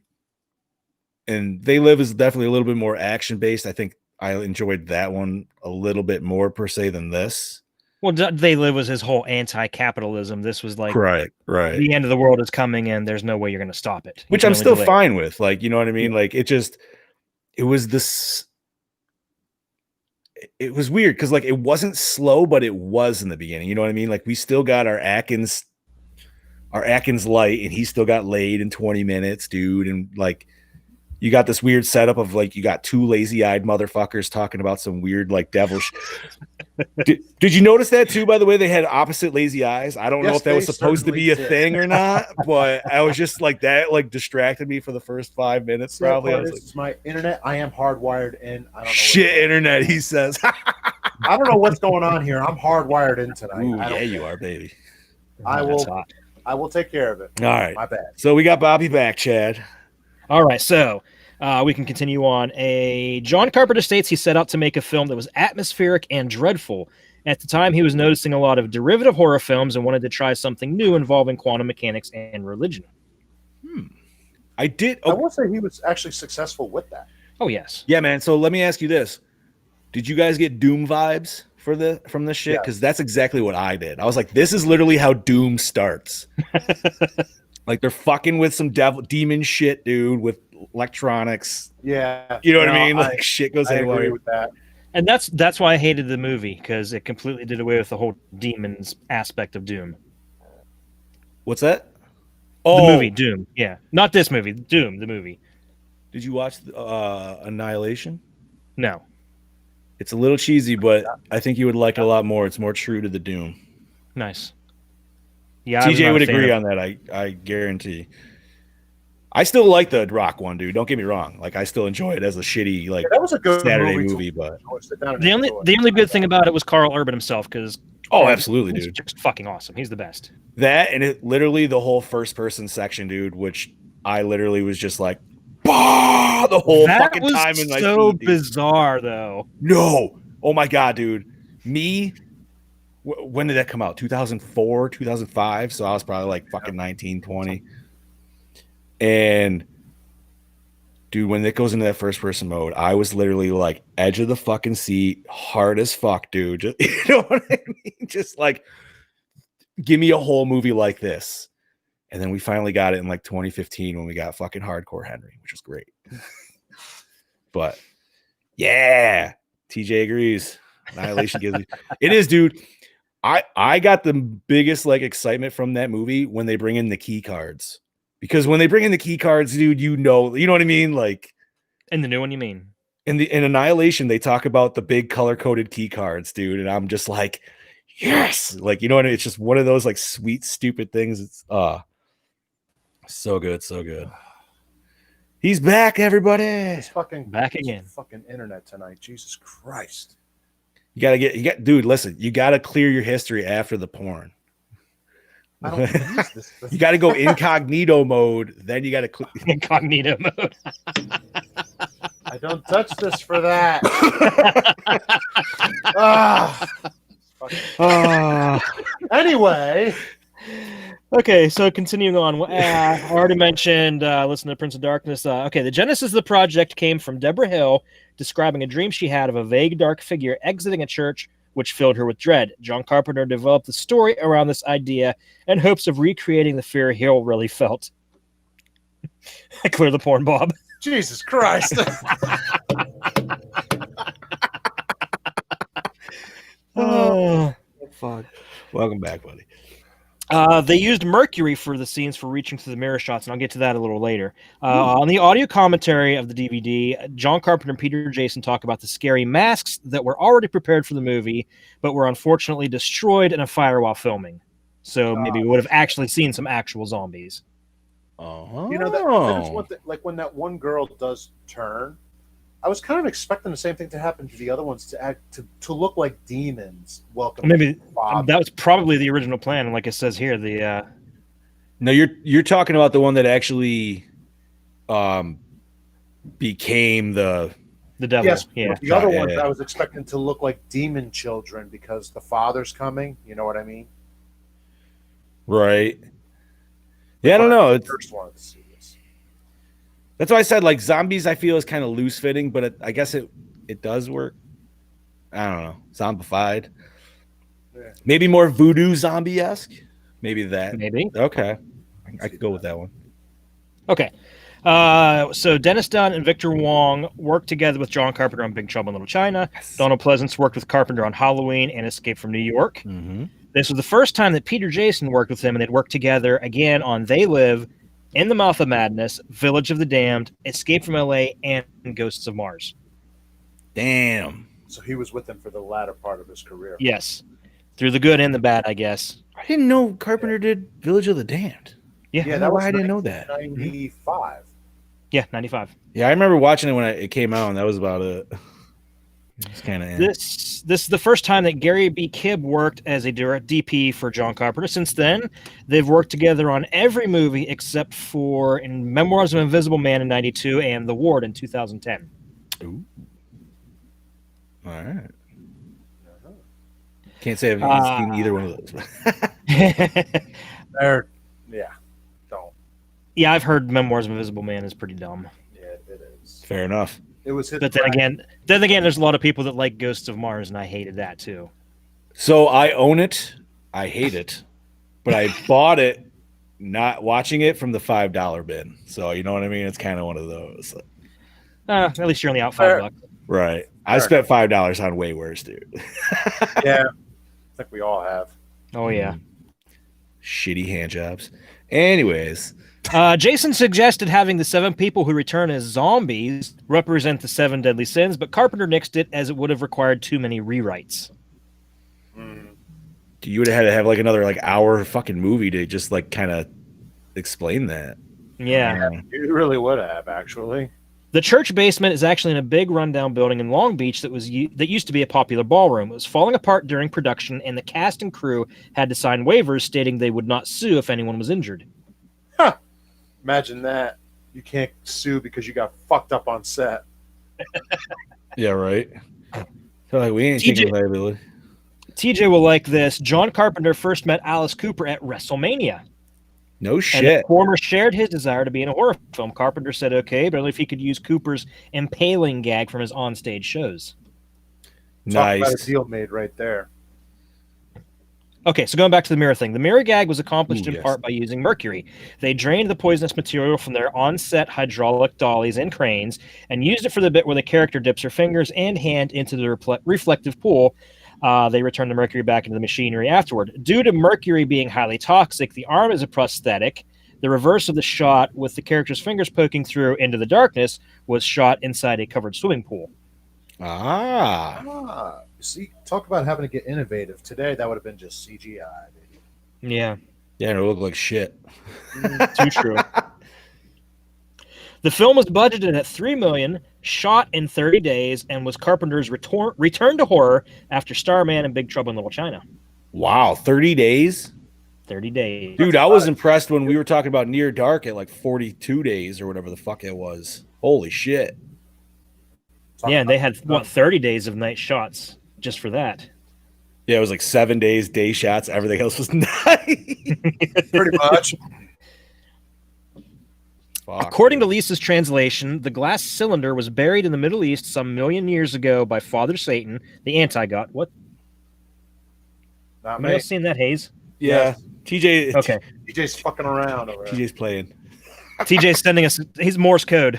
And They Live is definitely a little bit more action based. I think I enjoyed that one a little bit more per se than this. Well, They Live was his whole anti-capitalism. This was like, right. The end of the world is coming, and there's no way you're going to stop it. Which I'm still fine with. Like, you know what I mean? Like, it was this. It was weird because like it wasn't slow, but it was in the beginning. You know what I mean? Like we still got our Atkins light, and he still got laid in 20 minutes, dude. And like you got this weird setup of like you got two lazy-eyed motherfuckers talking about some weird like devilish. Did you notice that too? By the way, they had opposite lazy eyes. I don't know if that was supposed to be a thing or not, but I was just like that. Like distracted me for the first 5 minutes. Probably. I was like, it's my internet. I am hardwired in. I don't know. Shit, internet. He says. I don't know what's going on here. I'm hardwired in tonight. Ooh, yeah, you are, baby. I will take care of it. All right. My bad. So we got Bobby back, Chad. All right, so we can continue on. John Carpenter states he set out to make a film that was atmospheric and dreadful. At the time, he was noticing a lot of derivative horror films and wanted to try something new involving quantum mechanics and religion. I will say he was actually successful with that. Oh, yes. Yeah, man. So let me ask you this. Did you guys get Doom vibes from this shit? Because that's exactly what I did. I was like, this is literally how Doom starts. Like they're fucking with some demon shit, dude, with electronics. Yeah, You know what I mean? Like shit goes I haywire. agree with that. And that's why I hated the movie, because it completely did away with the whole demons aspect of Doom. What's that? The movie Doom. Yeah, not this movie. Doom, the movie. Did you watch Annihilation? No. It's a little cheesy, but I think you would like it a lot more. It's more true to the Doom. Nice. Yeah, I was TJ not would a fan agree of- on that. I guarantee. I still like the Rock one, dude. Don't get me wrong. Like I still enjoy it as a shitty like That was a good Saturday movie, movie, but The only good thing about it was Carl Urban himself, because absolutely, he's dude, just fucking awesome. He's the best. that and it literally the whole first person section, dude, which I literally was just like, bah! The whole That fucking was time in my so seat, dude. bizarre, though. No, oh my god, dude, me. When did that come out? 2004, 2005. So I was probably like fucking 19, 20. And dude, when it goes into that first person mode, I was literally like edge of the fucking seat, hard as fuck, dude. Just, you know what I mean? Just like, give me a whole movie like this. And then we finally got it in like 2015 when we got fucking Hardcore Henry, which was great. But yeah, TJ agrees. Annihilation gives me it is, dude. I got the biggest like excitement from that movie when they bring in the key cards. Because when they bring in the key cards, dude, you know what I mean? Like in the new one, you mean? In Annihilation, they talk about the big color-coded key cards, dude. And I'm just like, yes, like you know what I mean? It's just one of those like sweet, stupid things. It's so good, so good. He's back, everybody. It's fucking back again. Fucking internet tonight. Jesus Christ. Dude, listen, you gotta clear your history after the porn. I don't use this. You got to go incognito mode. Then you got to incognito mode. I don't touch this for that. Anyway. Okay, so continuing on. I already mentioned, listen to Prince of Darkness. Okay, the genesis of the project came from Deborah Hill describing a dream she had of a vague dark figure exiting a church, which filled her with dread. John Carpenter developed the story around this idea in hopes of recreating the fear Hill really felt. Clear the porn, Bob. Jesus Christ. Oh, fuck. Welcome back, buddy. They used mercury for the scenes for reaching to the mirror shots, and I'll get to that a little later. On the audio commentary of the DVD, John Carpenter and Peter Jason talk about the scary masks that were already prepared for the movie, but were unfortunately destroyed in a fire while filming. So maybe we would have actually seen some actual zombies. Oh, you know, that is one thing. Like when that one girl does turn, I was kind of expecting the same thing to happen to the other ones to look like demons. Welcome. Maybe that was probably the original plan, and like it says here, the No, you're talking about the one that actually became the devil. Yes, yeah. The other ones I was expecting to look like demon children because the father's coming. You know what I mean? Right. Yeah, I don't know. The first one. That's why I said like zombies. I feel is kind of loose fitting, but I guess it does work. I don't know. Zombified. Yeah. Maybe more voodoo zombie-esque. Maybe that. Maybe. Okay. I could go with that one. Okay. So Dennis Dunn and Victor Wong worked together with John Carpenter on Big Trouble in Little China. Yes. Donald Pleasance worked with Carpenter on Halloween and Escape from New York. Mm-hmm. This was the first time that Peter Jason worked with him, and they'd worked together again on They Live, In the Mouth of Madness, Village of the Damned, Escape from L.A., and Ghosts of Mars. Damn. So he was with them for the latter part of his career. Yes. Through the good and the bad, I guess. I didn't know Carpenter did Village of the Damned. Yeah, that was I didn't know that. 95. Yeah, 95. Yeah, I remember watching it when it came out, and that was about it. It's kind of this is the first time that Gary B. Kibb worked as a direct DP for John Carpenter. Since then, they've worked together on every movie except for in Memoirs of an Invisible Man in 92 and The Ward in 2010. Ooh. All right. Can't say I've seen either one of those. Don't. Yeah, I've heard Memoirs of an Invisible Man is pretty dumb. Yeah, it is. Fair enough. It was his but then again, there's a lot of people that like Ghosts of Mars, and I hated that too. So I own it. I hate it, but I bought it not watching it from the $5 bin. So you know what I mean? It's kind of one of those. At least you're only out $5. Right. I spent $5 on way worse, dude. Yeah. I think we all have. Oh, yeah. Shitty hand jobs. Anyways. Jason suggested having the 7 people who return as zombies represent the 7 deadly sins, but Carpenter nixed it as it would have required too many rewrites. You would have had to have like another like hour fucking movie to just like kind of explain that. Yeah. You really would have, actually. The church basement is actually in a big rundown building in Long Beach that used to be a popular ballroom. It was falling apart during production, and the cast and crew had to sign waivers stating they would not sue if anyone was injured. Huh. Imagine that. You can't sue because you got fucked up on set. Yeah, right. So like we ain't taking liability. TJ will like this. John Carpenter first met Alice Cooper at WrestleMania. No shit. And the former shared his desire to be in a horror film. Carpenter said okay, but only if he could use Cooper's impaling gag from his onstage shows. Talk about a deal made right there. Okay, so going back to the mirror thing. The mirror gag was accomplished in part by using mercury. They drained the poisonous material from their on-set hydraulic dollies and cranes and used it for the bit where the character dips her fingers and hand into the reflective pool. They return the mercury back into the machinery afterward. Due to mercury being highly toxic, the arm is a prosthetic. The reverse of the shot, with the character's fingers poking through into the darkness, was shot inside a covered swimming pool. See, talk about having to get innovative. Today, that would have been just CGI, baby. Yeah. Yeah, and it looked like shit. Too true. The film was budgeted at $3 million, shot in 30 days, and was Carpenter's return to horror after Starman and Big Trouble in Little China. Wow, 30 days? 30 days. Dude, I was impressed when we were talking about Near Dark at like 42 days or whatever the fuck it was. Holy shit. Yeah, and they had, 30 days of night shots just for that. Yeah, it was like 7 days, day shots. Everything else was night. Pretty much. Fuck. According to Lisa's translation, the glass cylinder was buried in the Middle East some million years ago by Father Satan, the anti-god. What? Not Have you seen that, Hayes? Yeah. TJ. Okay. TJ's fucking around over there. TJ's playing. TJ's sending us his Morse code.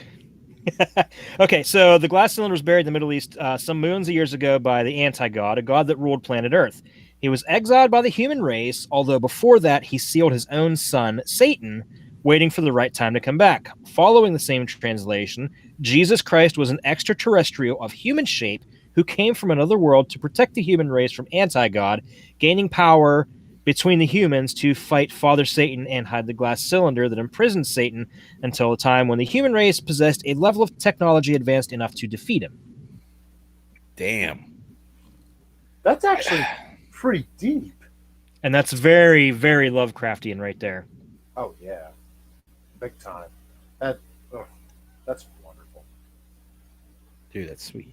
Okay, so the glass cylinder was buried in the Middle East some millions of years ago by the anti-god, a god that ruled planet Earth. He was exiled by the human race, although before that he sealed his own son, Satan, waiting for the right time to come back. Following the same translation, Jesus Christ was an extraterrestrial of human shape who came from another world to protect the human race from anti-god, gaining power between the humans to fight Father Satan and hide the glass cylinder that imprisoned Satan until the time when the human race possessed a level of technology advanced enough to defeat him. Damn. That's actually pretty deep. And that's very, very Lovecraftian right there. Oh, yeah. Big time. That's wonderful. Dude, that's sweet.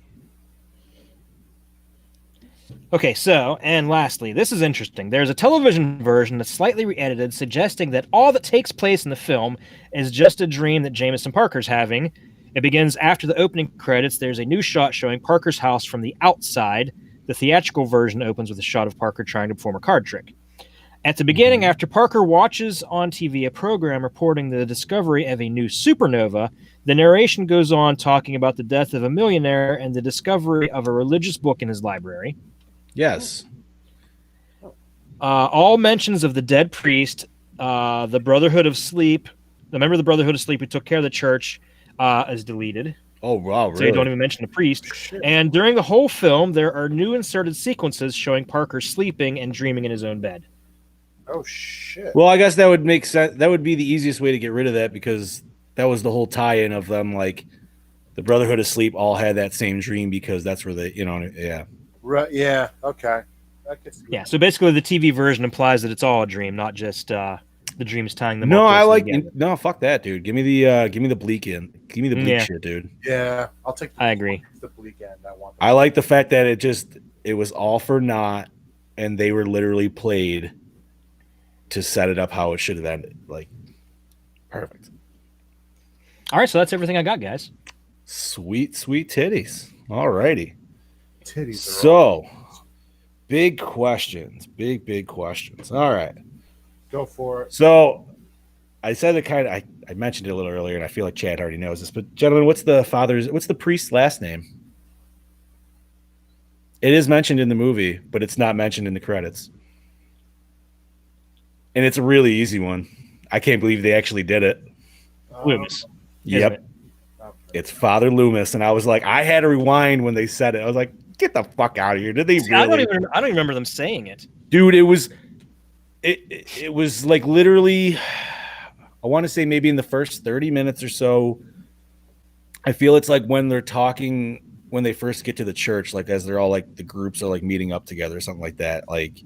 Okay, so, and lastly, this is interesting. There's a television version that's slightly re-edited, suggesting that all that takes place in the film is just a dream that Jameson Parker's having. It begins after the opening credits. There's a new shot showing Parker's house from the outside. The theatrical version opens with a shot of Parker trying to perform a card trick. At the beginning, after Parker watches on TV a program reporting the discovery of a new supernova, the narration goes on talking about the death of a millionaire and the discovery of a religious book in his library. Yes. All mentions of the dead priest, the Brotherhood of Sleep, the member of the Brotherhood of Sleep who took care of the church, is deleted. Oh, wow, really? So you don't even mention the priest. And during the whole film, there are new inserted sequences showing Parker sleeping and dreaming in his own bed. Oh, shit. Well, I guess that would make sense. That would be the easiest way to get rid of that because that was the whole tie-in of them. Like the Brotherhood of Sleep all had that same dream because that's where they, yeah. Right. Yeah. Okay. Yeah. So basically, the TV version implies that it's all a dream, not just the dreams tying them. No, all I like. together. No, fuck that, dude. Give me the bleak end. Give me the bleak shit, dude. Yeah, I'll take. I agree. The bleak end. I like the fact that it was all for naught, and they were literally played to set it up how it should have ended. Like, perfect. All right, so that's everything I got, guys. Sweet, sweet titties. All righty. Titties. So, big questions. Big questions. All right. Go for it. So, I said it kind of. I mentioned it a little earlier, and I feel like Chad already knows this. But gentlemen, what's the priest's last name? It is mentioned in the movie, but it's not mentioned in the credits. And it's a really easy one. I can't believe they actually did it. Loomis. Yep. It's Father Loomis. And I was like, I had to rewind when they said it. I was like, get the fuck out of here. Did they really? I don't even remember them saying it. Dude, it was like literally, I want to say maybe in the first 30 minutes or so. I feel it's like when they're talking, when they first get to the church, like as they're all like the groups are like meeting up together or something like that. Like,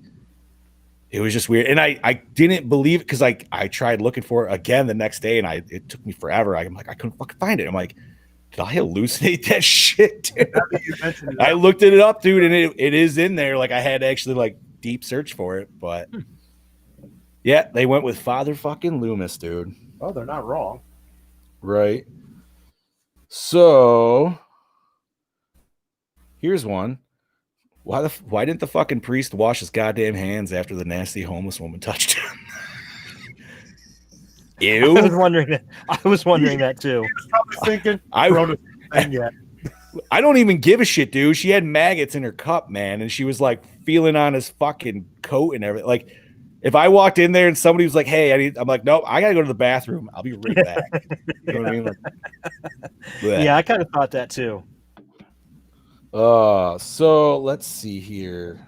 it was just weird. And I didn't believe it because I tried looking for it again the next day and it took me forever. I'm like, I couldn't fucking find it. I'm like, did I hallucinate that shit, dude? I looked it up, dude, and it is in there. Like I had to actually like deep search for it, but yeah, they went with Father fucking Loomis, dude. Oh, they're not wrong. Right. So here's one. Why didn't the fucking priest wash his goddamn hands after the nasty homeless woman touched him? Ew. I was wondering that too. He was probably thinking, I don't even give a shit, dude. She had maggots in her cup, man, and she was like feeling on his fucking coat and everything. Like, if I walked in there and somebody was like, "Hey, I'm like, nope, I gotta go to the bathroom. I'll be right back." You know what I mean? Like, yeah, I kind of thought that too. So let's see here.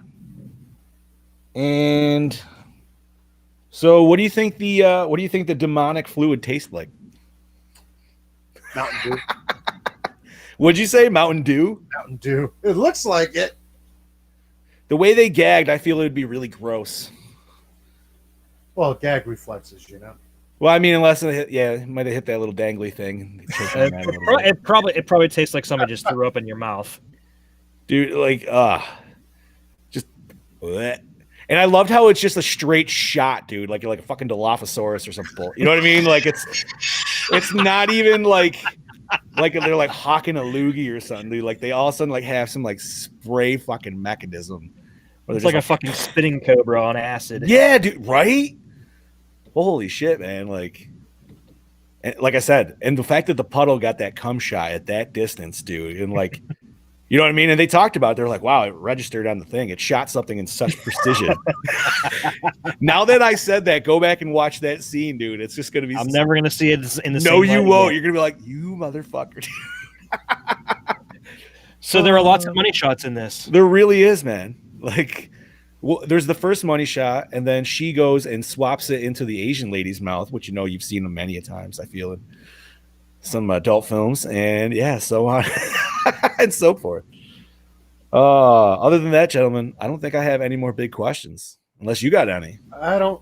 And so what do you think the demonic fluid tastes like? Mountain Dew. What'd you say? Mountain Dew? Mountain Dew. It looks like it. The way they gagged, I feel it would be really gross. Well, gag reflexes, you know. Well, I mean, unless it might have hit that little dangly thing. It probably tastes like somebody just threw up in your mouth. Dude, like, just, bleh. And I loved how it's just a straight shot, dude. Like you're like a fucking Dilophosaurus or something. You know what I mean? Like it's not even like they're like hawking a loogie or something, dude. Like they all of a sudden like have some like spray fucking mechanism. It's like a fucking spitting cobra on acid. Yeah, dude, right? Holy shit, man. Like I said, and the fact that the puddle got that cum shot at that distance, dude, and like you know what I mean? And they talked about it. They're like, wow, it registered on the thing. It shot something in such precision. Now that I said that, go back and watch that scene, dude. It's just going to be... I'm never going to see it in the No, same you light won't. again. You're going to be like, you motherfucker. So there are lots of money shots in this. There really is, man. Like, well, there's the first money shot, and then she goes and swaps it into the Asian lady's mouth, which, you know, you've seen them many a times, I feel, in some adult films. And, yeah, so on. And so forth. Other than that, gentlemen, I don't think I have any more big questions, unless you got any. I got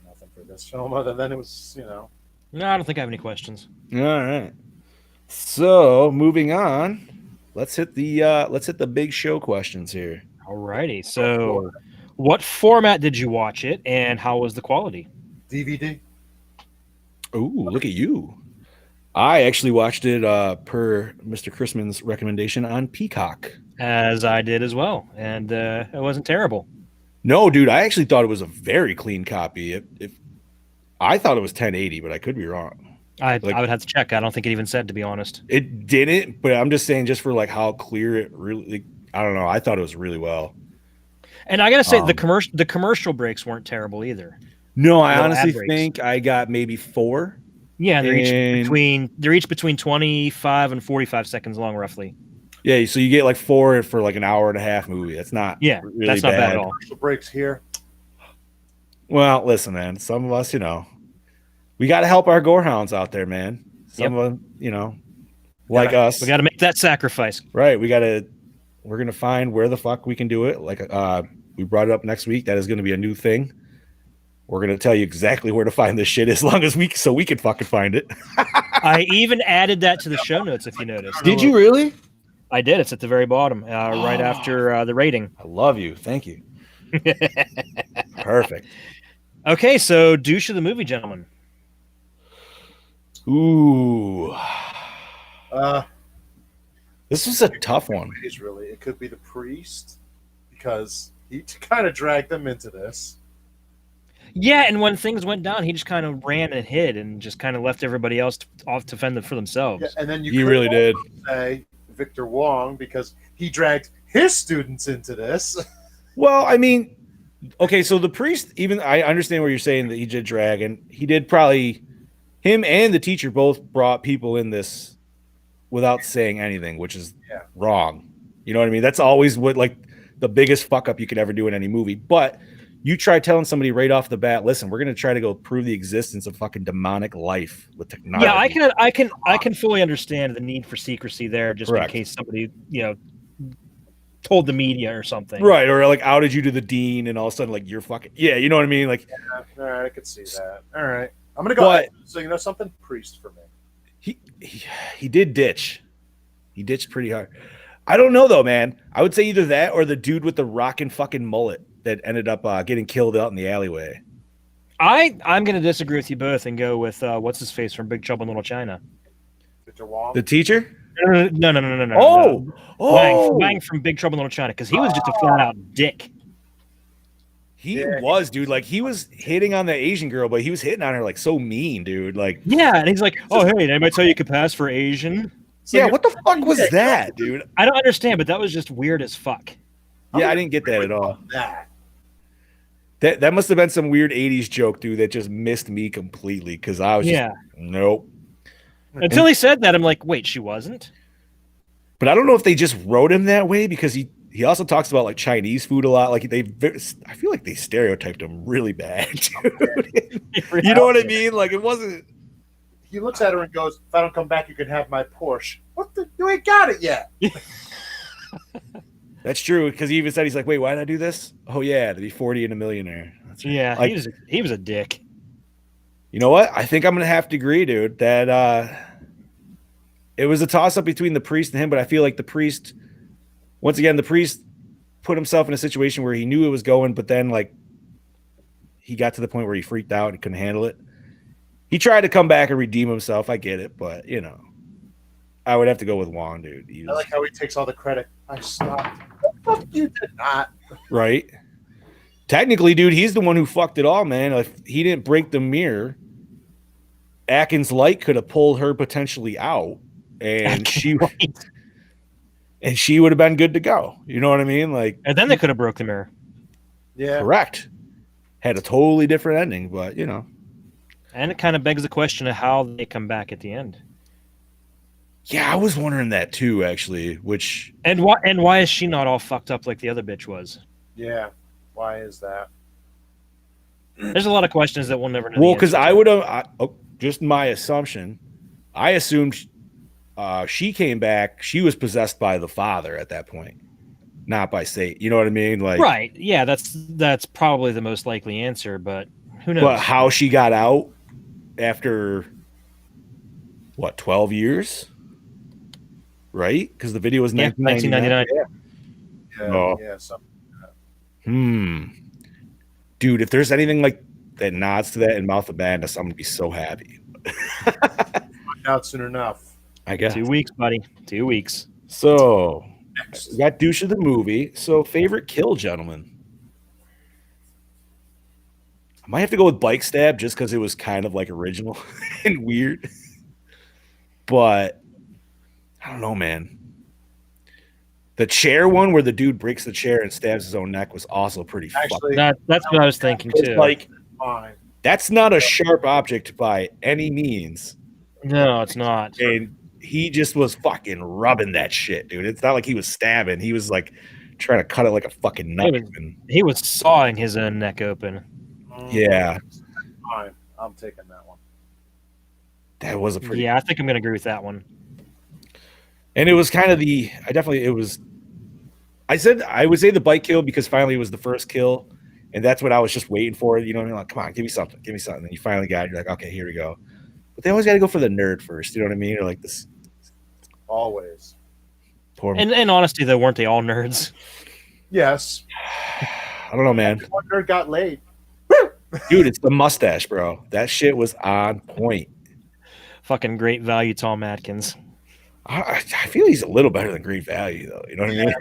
nothing for this film other than it was, you know. No, I don't think I have any questions. All right. So moving on, let's hit the big show questions here. All righty. So, what format did you watch it, and how was the quality? DVD. Ooh, look at you. I actually watched it per Mr. Chrisman's recommendation on Peacock. As I did as well, and it wasn't terrible. No, dude, I actually thought it was a very clean copy. I thought it was 1080, but I could be wrong. I would have to check. I don't think it even said, to be honest. It didn't, but I'm just saying, just for like how clear it really, I don't know. I thought it was really well. And I gotta say, the commercial breaks weren't terrible either. No, I honestly think I got maybe 4. Yeah, they're each between 25 and 45 seconds long, roughly. Yeah, so you get like 4 for like an hour and a half movie. That's not really that's not bad at all. Commercial breaks here. Well, listen, man. Some of us, you know, we got to help our gorehounds out there, man. Some of them, you know, like us. We got to make that sacrifice. Right. We're going to find where the fuck we can do it. Like we brought it up next week. That is going to be a new thing. We're going to tell you exactly where to find this shit so we can fucking find it. I even added that to the show notes, if you noticed. Did you really? I did. It's at the very bottom, right after the rating. I love you. Thank you. Perfect. Okay, so douche of the movie, gentlemen. Ooh. This is a tough one. Really, it could be the priest because he kind of dragged them into this. Yeah, and when things went down, he just kind of ran and hid and just kind of left everybody else off to fend for themselves. Yeah, and then He really did. say Victor Wong because he dragged his students into this. Well, I mean, okay, so the priest, even I understand what you're saying that he did drag, and he did probably, him and the teacher both brought people in this without saying anything, which is wrong. You know what I mean? That's always what, like, the biggest fuck up you could ever do in any movie. But you try telling somebody right off the bat, listen, we're going to try to go prove the existence of fucking demonic life with technology. Yeah, I can fully understand the need for secrecy there, just Correct. in case somebody, told the media or something. Right, or like outed you to the dean and all of a sudden like you're fucking you know what I mean? Like all right, I could see that. All right. I'm gonna go so you know something? Priest for me. He did ditch. He ditched pretty hard. I don't know though, man. I would say either that or the dude with the rockin' fucking mullet that ended up getting killed out in the alleyway. I'm gonna disagree with you both and go with what's his face from Big Trouble in Little China. Victor Wong? The teacher? No. Wang from Big Trouble in Little China, because he was just a flat out dick. He was, dude. Like, he was hitting on the Asian girl, but he was hitting on her like so mean, dude. Like, yeah, and he's like, "Oh, hey, anybody tell you could pass for Asian?" So yeah, what the fuck was that, dude? I don't understand, but that was just weird as fuck. Yeah, I didn't get that at all. That must have been some weird 80s joke, dude, that just missed me completely because I was just, nope. Until he said that, I'm like, wait, she wasn't? But I don't know if they just wrote him that way because he also talks about like Chinese food a lot. Like I feel like they stereotyped him really bad, dude. You know what I mean? Like it wasn't. He looks at her and goes, "If I don't come back, you can have my Porsche." What the? You ain't got it yet. That's true because he even said he's like, "Wait, why did I do this? Oh yeah, to be 40 and a millionaire." That's right. Yeah, like, he was a dick. You know what? I think I'm gonna have to agree, dude. That it was a toss up between the priest and him, but I feel like the priest, once again, the priest put himself in a situation where he knew it was going, but then like he got to the point where he freaked out and couldn't handle it. He tried to come back and redeem himself. I get it, but I would have to go with Wong, dude. I like how he takes all the credit. I stopped. You did not. Right. Technically, dude, he's the one who fucked it all, man. If he didn't break the mirror, Atkins Light could have pulled her potentially out, and she would have been good to go. You know what I mean? Like, and then they could have broke the mirror. Yeah, correct. Had a totally different ending, but and it kind of begs the question of how they come back at the end. Yeah, I was wondering that too, actually. And why is she not all fucked up like the other bitch was? Yeah, why is that? There's a lot of questions that we'll never know. Well, because I would have, just my assumption, I assumed she came back. She was possessed by the father at that point, not by Satan. You know what I mean? Like, right? Yeah, that's probably the most likely answer, but who knows? But how she got out after 12 years? Right? Because the video was 1999. Yeah, something like that. Dude, if there's anything like that nods to that in Mouth of Madness, I'm gonna be so happy. Find out soon enough. I guess 2 weeks, buddy. 2 weeks. So we got douche of the movie. So favorite kill, gentlemen. I might have to go with bike stab just because it was kind of like original and weird. But I don't know, man. The chair one where the dude breaks the chair and stabs his own neck was also pretty Actually, that's what I was thinking too. Like, that's not a sharp object by any means. No, it's not. And he just was fucking rubbing that shit, dude. It's not like he was stabbing. He was like trying to cut it like a fucking knife. He was sawing his own neck open. Yeah. Fine. I'm taking that one. That was a pretty. Yeah, I think I'm going to agree with that one. And it was kind of I would say the bike kill because finally it was the first kill. And that's what I was just waiting for. You know what I mean? Like, come on, give me something. And you finally got it. You're like, okay, here we go. But they always got to go for the nerd first. You know what I mean? Or like this. Always. Poor and honestly, though, weren't they all nerds? Yes. I don't know, man. One nerd got laid. Dude, it's the mustache, bro. That shit was on point. Fucking great value, Tom Atkins. I feel he's a little better than Great Value, though. You know what I mean?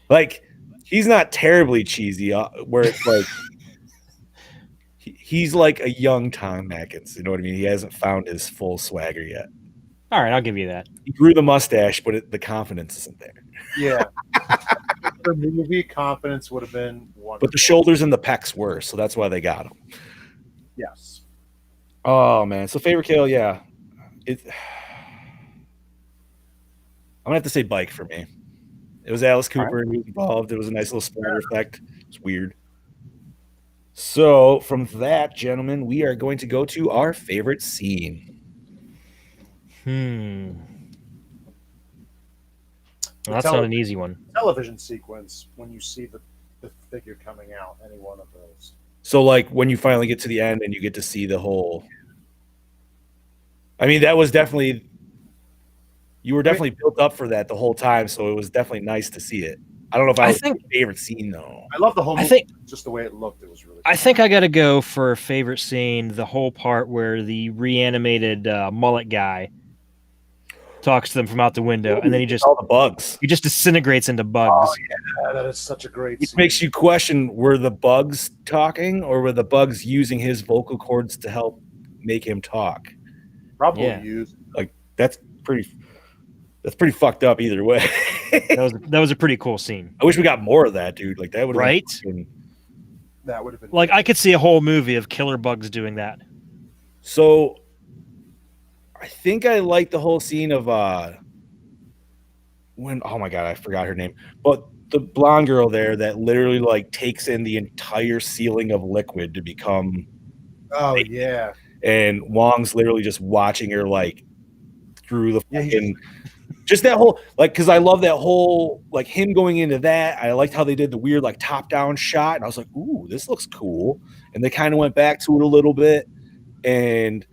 Like, he's not terribly cheesy, where it's like he's like a young Tom Atkins. You know what I mean? He hasn't found his full swagger yet. All right, I'll give you that. He grew the mustache, but the confidence isn't there. Yeah. For movie, confidence would have been wonderful. But the shoulders and the pecs were, so that's why they got him. Yes. Oh man, so favorite kill, yeah. I'm gonna have to say bike for me. It was Alice Cooper and he was involved. It was a nice little splatter effect. It's weird. So from that, gentlemen, we are going to go to our favorite scene. Well, that's not an easy one. Television sequence when you see the figure coming out, any one of those. So like when you finally get to the end and you get to see the whole. I mean, that was definitely. You were definitely built up for that the whole time, so it was definitely nice to see it. I don't know if I think my favorite scene though. I love the whole movie. Just the way it looked, it was really. I think I got to go for favorite scene. The whole part where the reanimated mullet guy talks to them from out the window, and then he just all the bugs. He just disintegrates into bugs. Oh yeah, that is such a great. It makes you question: were the bugs talking, or were the bugs using his vocal cords to help make him talk? Probably used. Like that's pretty fucked up either way. that was a pretty cool scene. I wish we got more of that, dude. Like that would have that would have been like I could see a whole movie of killer bugs doing that. So I think I like the whole scene of when oh my god, I forgot her name. But the blonde girl there that literally like takes in the entire ceiling of liquid to become yeah. And Wong's literally just watching her like through the fucking just that whole like because I love that whole like him going into that. I liked how they did the weird like top down shot, and I was like, ooh, this looks cool. And they kind of went back to it a little bit, and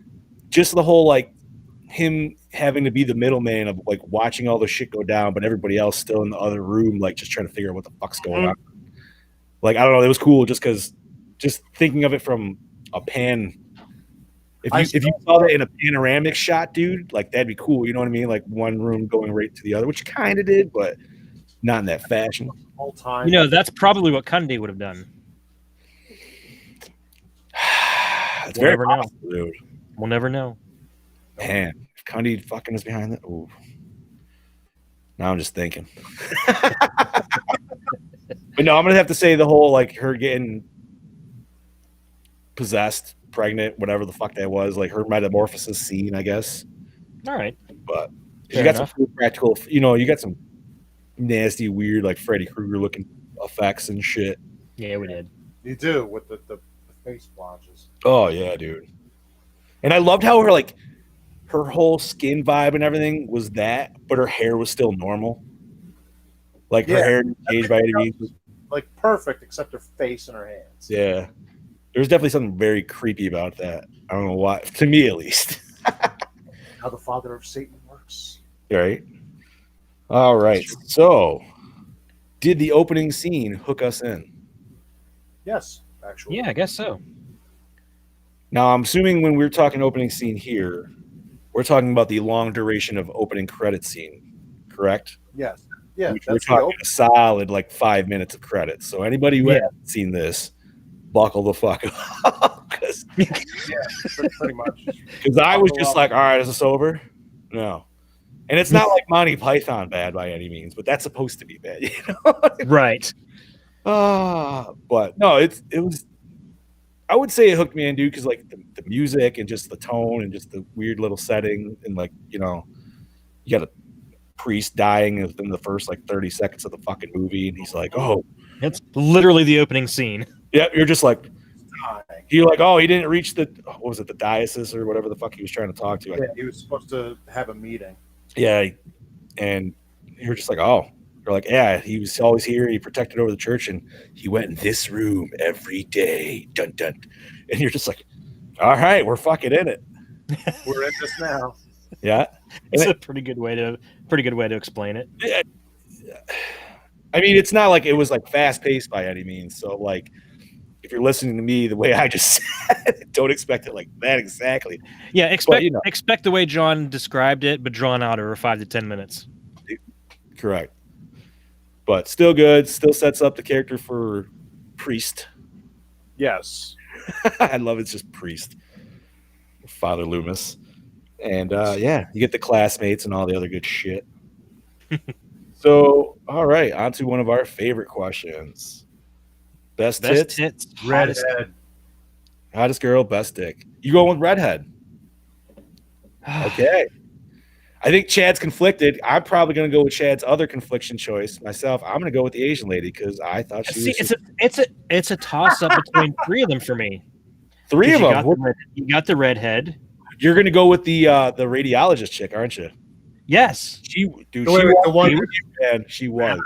just the whole like him having to be the middleman of like watching all the shit go down, but everybody else still in the other room, like just trying to figure out what the fuck's going on. Like I don't know, it was cool just because just thinking of it from a pan. If you saw that in a panoramic shot, dude, like that'd be cool. You know what I mean? Like one room going right to the other, which kind of did, but not in that fashion. Whole time. You know, that's probably what Kunde would have done. It's very possible, dude. We'll never know. Man, if Kunde fucking is behind that, ooh. Now I'm just thinking. But no, I'm gonna have to say the whole like her getting possessed, pregnant, whatever the fuck that was, like her metamorphosis scene, I guess. All right, but you got some cool practical, you know, you got some nasty, weird, like Freddy Krueger looking effects and shit. Yeah, we did. You do with the face blotches. Oh yeah, dude. And I loved how her whole skin vibe and everything was that, but her hair was still normal. Like her hair didn't change by any means. Like perfect, except her face and her hands. Yeah. There's definitely something very creepy about that. I don't know why, to me at least. How the father of Satan works. Right. All right. So, did the opening scene hook us in? Yes, actually. Yeah, I guess so. Now, I'm assuming when we're talking opening scene here, we're talking about the long duration of opening credit scene, correct? Yes. Yeah. We're talking a solid 5 minutes of credits. So anybody who hasn't seen this, buckle the fuck up. Yeah, pretty much. Because I was just like, all right, is this over? No. And it's not like Monty Python bad by any means, but that's supposed to be bad, you know? Right. But no, it was. I would say it hooked me in, dude, because like the music and just the tone and just the weird little setting and you got a priest dying within the first 30 seconds of the fucking movie, and he's like, oh, it's literally the opening scene. Yeah, you're just like, you're like, oh, he didn't reach the what was it, the diocese or whatever the fuck he was trying to talk to. Yeah, he was supposed to have a meeting. Yeah, and you're just like, oh. You're like, yeah, he was always here. He protected over the church, and he went in this room every day. Dun dun. And you're just like, all right, we're fucking in it. We're in this now. Yeah, it's a pretty good way to explain it. Yeah. I mean, it's not like it was fast paced by any means. So if you're listening to me the way I just said, don't expect it like that exactly. Yeah, expect the way John described it, but drawn out over 5 to 10 minutes. Correct. But still good. Still sets up the character for priest. Yes. I love it's just Priest, Father Loomis, and yeah, you get the classmates and all the other good shit. So, all right, on to one of our favorite questions: best tits, redhead, hottest girl, best dick. You going with redhead? Okay. I think Chad's conflicted. I'm probably going to go with Chad's other confliction choice. Myself, I'm going to go with the Asian lady because I thought she was. It's a toss up between three of them for me. Three of them. You got the redhead. You're going to go with the radiologist chick, aren't you? Yes. She she was. She was.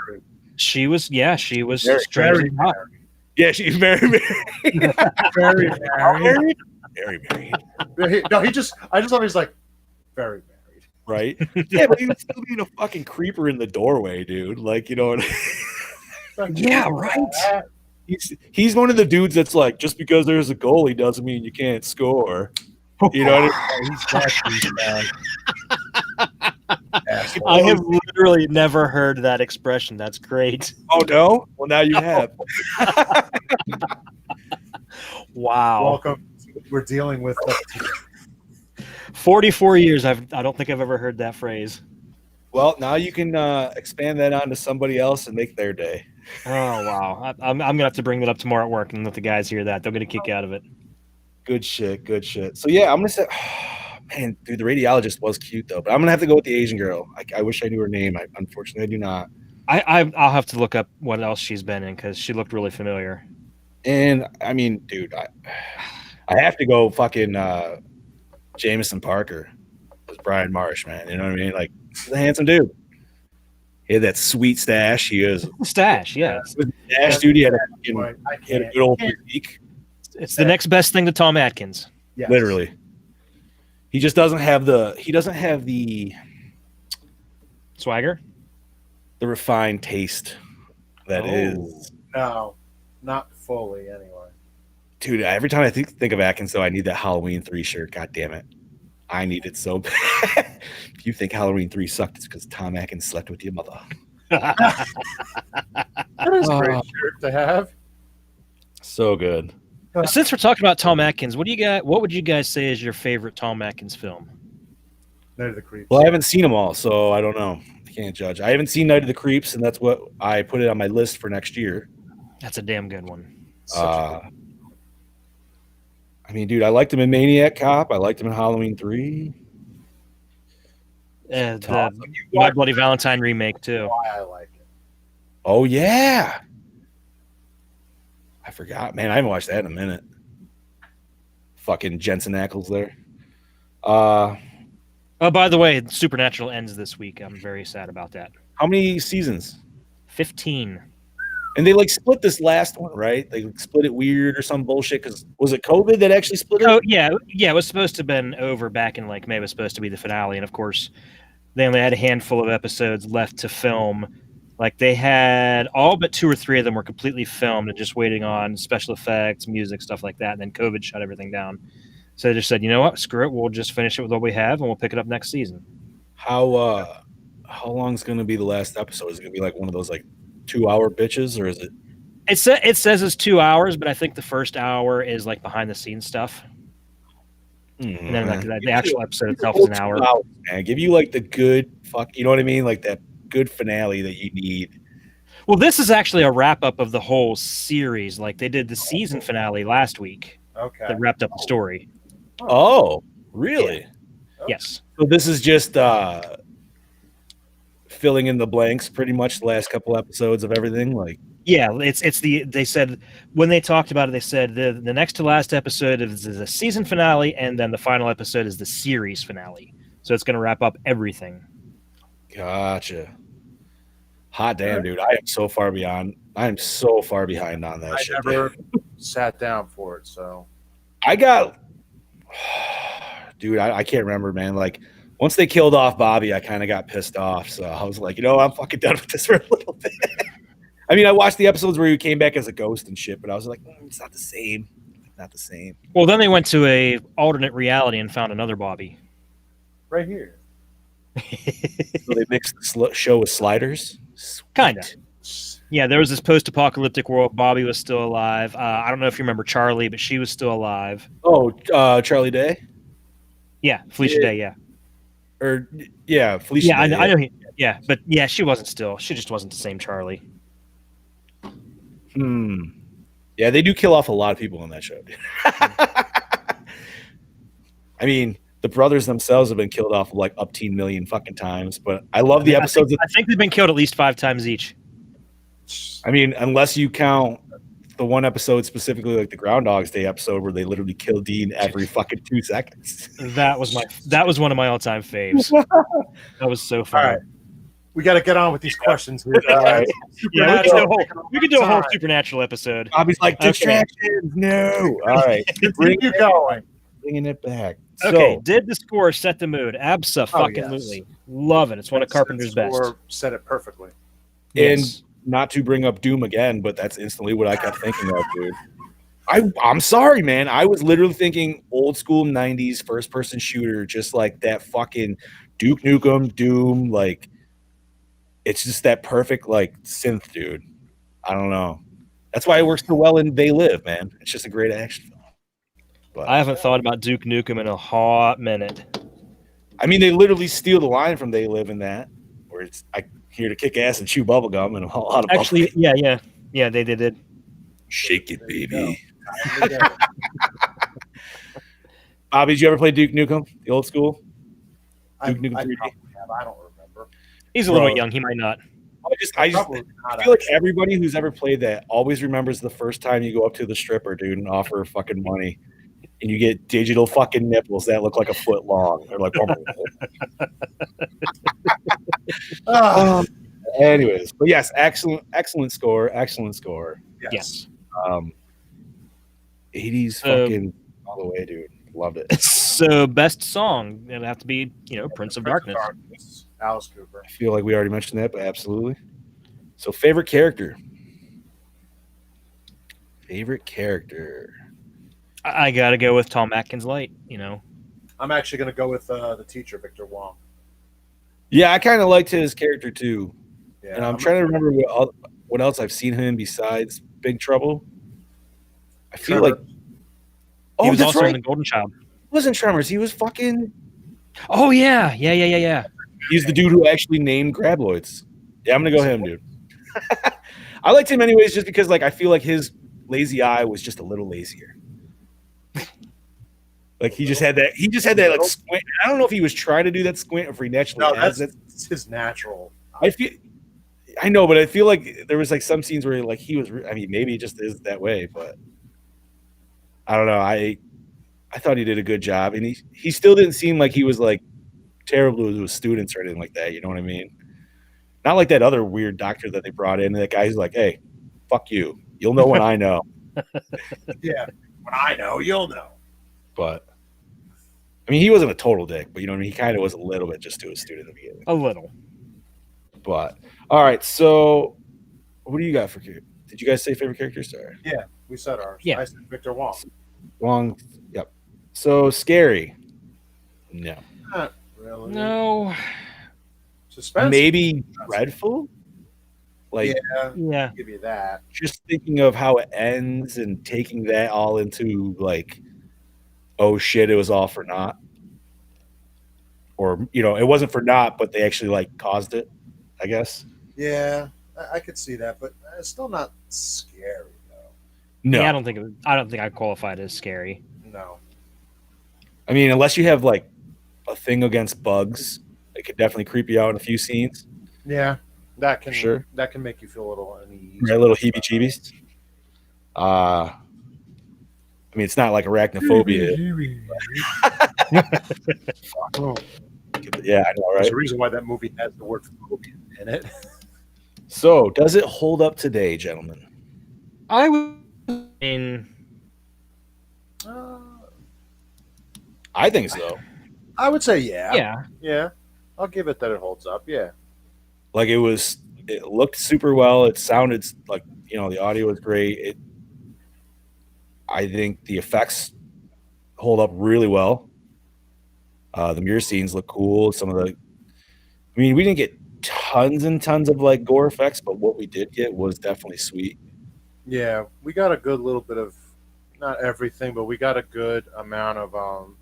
She was. Yeah, she was Very, strangely hot. Yeah, she's very married. Very married. Very married. No, I just thought he was like very married. Right? Yeah, but he was still being a fucking creeper in the doorway, dude. Like, you know what? Yeah, right. He's one of the dudes that's like, just because there's a goalie doesn't mean you can't score. You know what I mean? I have literally never heard that expression. That's great. Oh no? Well, now you have. Wow. Welcome. We're dealing with 44 years. I don't think I've ever heard that phrase. Well, now you can expand that onto somebody else and make their day. Oh wow! I'm gonna have to bring that up tomorrow at work and let the guys hear that. They'll get a kick out of it. Good shit. Good shit. So yeah, I'm gonna say, man, dude, the radiologist was cute though, but I'm gonna have to go with the Asian girl. I wish I knew her name. Unfortunately, I do not. I'll have to look up what else she's been in because she looked really familiar. And I mean, dude, I have to go fucking Jameson Parker as Brian Marsh, man. You know what I mean? Like, he's a handsome dude. He had that sweet stash. He is stash, yeah. Stash dude. He had a good old physique. It's the next best thing to Tom Atkins. Yes. Literally. He just doesn't have the swagger, the refined taste that is. No, not fully anyway. Dude, every time I think of Atkins, though, I need that Halloween 3 shirt. God damn it. I need it so bad. If you think Halloween 3 sucked, it's because Tom Atkins slept with your mother. That is a great shirt to have. So good. Since we're talking about Tom Atkins, what would you guys say is your favorite Tom Atkins film? Night of the Creeps. Well, I haven't seen them all, so I don't know. I can't judge. I haven't seen Night of the Creeps, and that's what I put it on my list for next year. That's a damn good one. I mean, dude, I liked him in Maniac Cop. I liked him in Halloween 3. The My Bloody Valentine remake, too. Why I like it. Oh, yeah. I forgot. Man, I haven't watched that in a minute. Fucking Jensen Ackles there. Oh, by the way, Supernatural ends this week. I'm very sad about that. How many seasons? 15. And they like split this last one, right? They split it weird or some bullshit. Because was it COVID that actually split it? Oh yeah. It was supposed to have been over back in like May. It was supposed to be the finale, and of course, they only had a handful of episodes left to film. Like they had all but 2 or 3 of them were completely filmed and just waiting on special effects, music, stuff like that. And then COVID shut everything down. So they just said, you know what, screw it. We'll just finish it with what we have, and we'll pick it up next season. How long's going to be the last episode? Is it going to be like one of those like 2-hour bitches, or is it? It says it's 2 hours, but I think the first hour is like behind the scenes stuff. And then like the actual episode itself is an hour. Man, give you like the good you know what I mean? Like that good finale that you need. Well, this is actually a wrap up of the whole series. Like they did the season finale last week. Okay. That wrapped up the story. Oh, really? Yeah. Yes. So this is just filling in the blanks, pretty much the last couple episodes of everything. Like, yeah, they said when they talked about it, they said the next to last episode is the season finale, and then the final episode is the series finale. So it's going to wrap up everything. Gotcha. Hot damn, dude! I am so far behind on that shit. I never sat down for it, so I got, dude. I can't remember, man. Like once they killed off Bobby, I kind of got pissed off. So I was like, I'm fucking done with this for a little bit. I mean, I watched the episodes where he came back as a ghost and shit, but I was like, it's not the same. Not the same. Well, then they went to a alternate reality and found another Bobby. Right here. So they mixed the show with Sliders. Kinda. Yeah, there was this post-apocalyptic world. Bobby was still alive. I don't know if you remember Charlie, but she was still alive. Oh, Charlie Day? Yeah, Felicia Day, yeah. Or, yeah, Felicia Yeah, Day. I know. Yeah, but yeah, she wasn't still. She just wasn't the same Charlie. Yeah, they do kill off a lot of people on that show. I mean, the brothers themselves have been killed off like up to 1 million fucking times, but I love the episodes. I think they've been killed at least 5 times each. I mean, unless you count the one episode specifically, like the Groundhog's Day episode, where they literally kill Dean every fucking 2 seconds. That was one of my all-time faves. That was so fun. All right. We got to get on with these questions here. Right. Yeah, we could do a whole supernatural episode. Bobby's like, distractions, no. All right. Continue going. Bringing it back. Okay, So, did the score set the mood? Abso-fucking-lutely. Love it. It's one of Carpenter's best. Said it perfectly. and not to bring up Doom again, but that's instantly what I kept thinking of, dude. I'm sorry, man. I was literally thinking old school 90s first person shooter, just like that fucking Duke Nukem, Doom. Like, it's just that perfect, like, synth, dude. I don't know. That's why it works so well in They Live, man. It's just a great action film. But I haven't thought about Duke Nukem in a hot minute. I mean, they literally steal the line from They Live in that, where it's I'm here to kick ass and chew bubblegum and a lot of Actually, bubblegum. yeah, they did. Shake it, baby. Bobby, did you ever play Duke Nukem, the old school? Duke Nukem 3D? I don't remember. He's a little young. He might not. I feel like everybody who's ever played that always remembers the first time you go up to the stripper, dude, and offer fucking money, and you get digital fucking nipples that look like a foot long. They're like, anyways, but yes, excellent score. Yes. 80s fucking all the way, dude. Loved it. So best song, it'd have to be, Prince of Darkness. Alice Cooper. I feel like we already mentioned that, but absolutely. So favorite character. I gotta go with Tom Atkins Light. I'm actually going to go with the teacher, Victor Wong. Yeah, I kind of liked his character too. Yeah, and I'm trying to remember what else I've seen him in besides Big Trouble. I feel like he was that's also right. in The Golden Child. He wasn't Tremors. He was fucking. Oh yeah. He's the dude who actually named Graboids. Yeah, I'm gonna go him, dude. I liked him anyways, just because like I feel like his lazy eye was just a little lazier. Like he just had that like squint. I don't know if he was trying to do that squint or if he naturally has it. That's his natural. I know, but I feel like there was like some scenes where like he was. I mean, maybe it just is that way, but I don't know. I thought he did a good job, and he still didn't seem like he was like terrible with students or anything like that. You know what I mean? Not like that other weird doctor that they brought in. That guy who's like, "Hey, fuck you. You'll know when I know." Yeah, when I know, you'll know. But I mean, he wasn't a total dick, but you know what I mean. He kind of was a little bit just to a student at the beginning. A little. But all right, so what do you got for? Did you guys say favorite characters? Sorry. Yeah, we said ours. Yeah. I said Victor Wong. Wong. Yep. So scary. No. Not really. No. Suspense. Maybe dreadful. Like Yeah. I'll give you that. just thinking of how it ends and taking that all into like, oh shit, it was all for naught. Or it wasn't for naught, but they actually like caused it, I guess. Yeah, I could see that, but it's still not scary though. No. Yeah, I don't think I qualified as scary. No. I mean, unless you have like a thing against bugs, it could definitely creep you out in a few scenes. Yeah, that can Sure. that can make you feel a little uneasy. Right, little heebie-jeebies. I mean, it's not like arachnophobia. Yeah, I know, There's right? a reason why that movie has the word phobia in it. So, does it hold up today, gentlemen? I mean, I think so. I would say yeah. yeah. Yeah. I'll give it that it holds up. Yeah. Like it looked super well. It sounded like, the audio was great. I think the effects hold up really well. The mirror scenes look cool. We didn't get tons and tons of like gore effects, but what we did get was definitely sweet. Yeah, we got a good little bit of, not everything, but we got a good amount of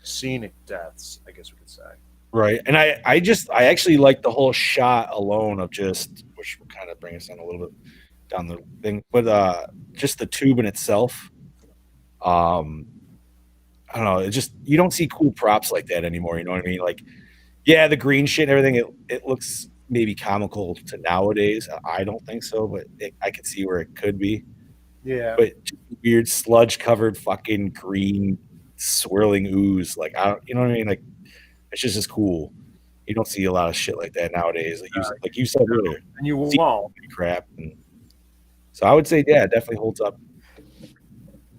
scenic deaths, I guess we could say. Right. And I actually like the whole shot alone of just, which will kind of bring us in a little bit down the thing, but just the tube in itself. I don't know. It just, you don't see cool props like that anymore. You know what I mean? Like, yeah, the green shit and everything, it looks maybe comical to nowadays. I don't think so, but I can see where it could be. Yeah. But just weird sludge covered fucking green swirling ooze. Like, I don't, you know what I mean? Like, it's just as cool. You don't see a lot of shit like that nowadays. Like you said earlier. And you won't. Crap. And so I would say, yeah, it definitely holds up.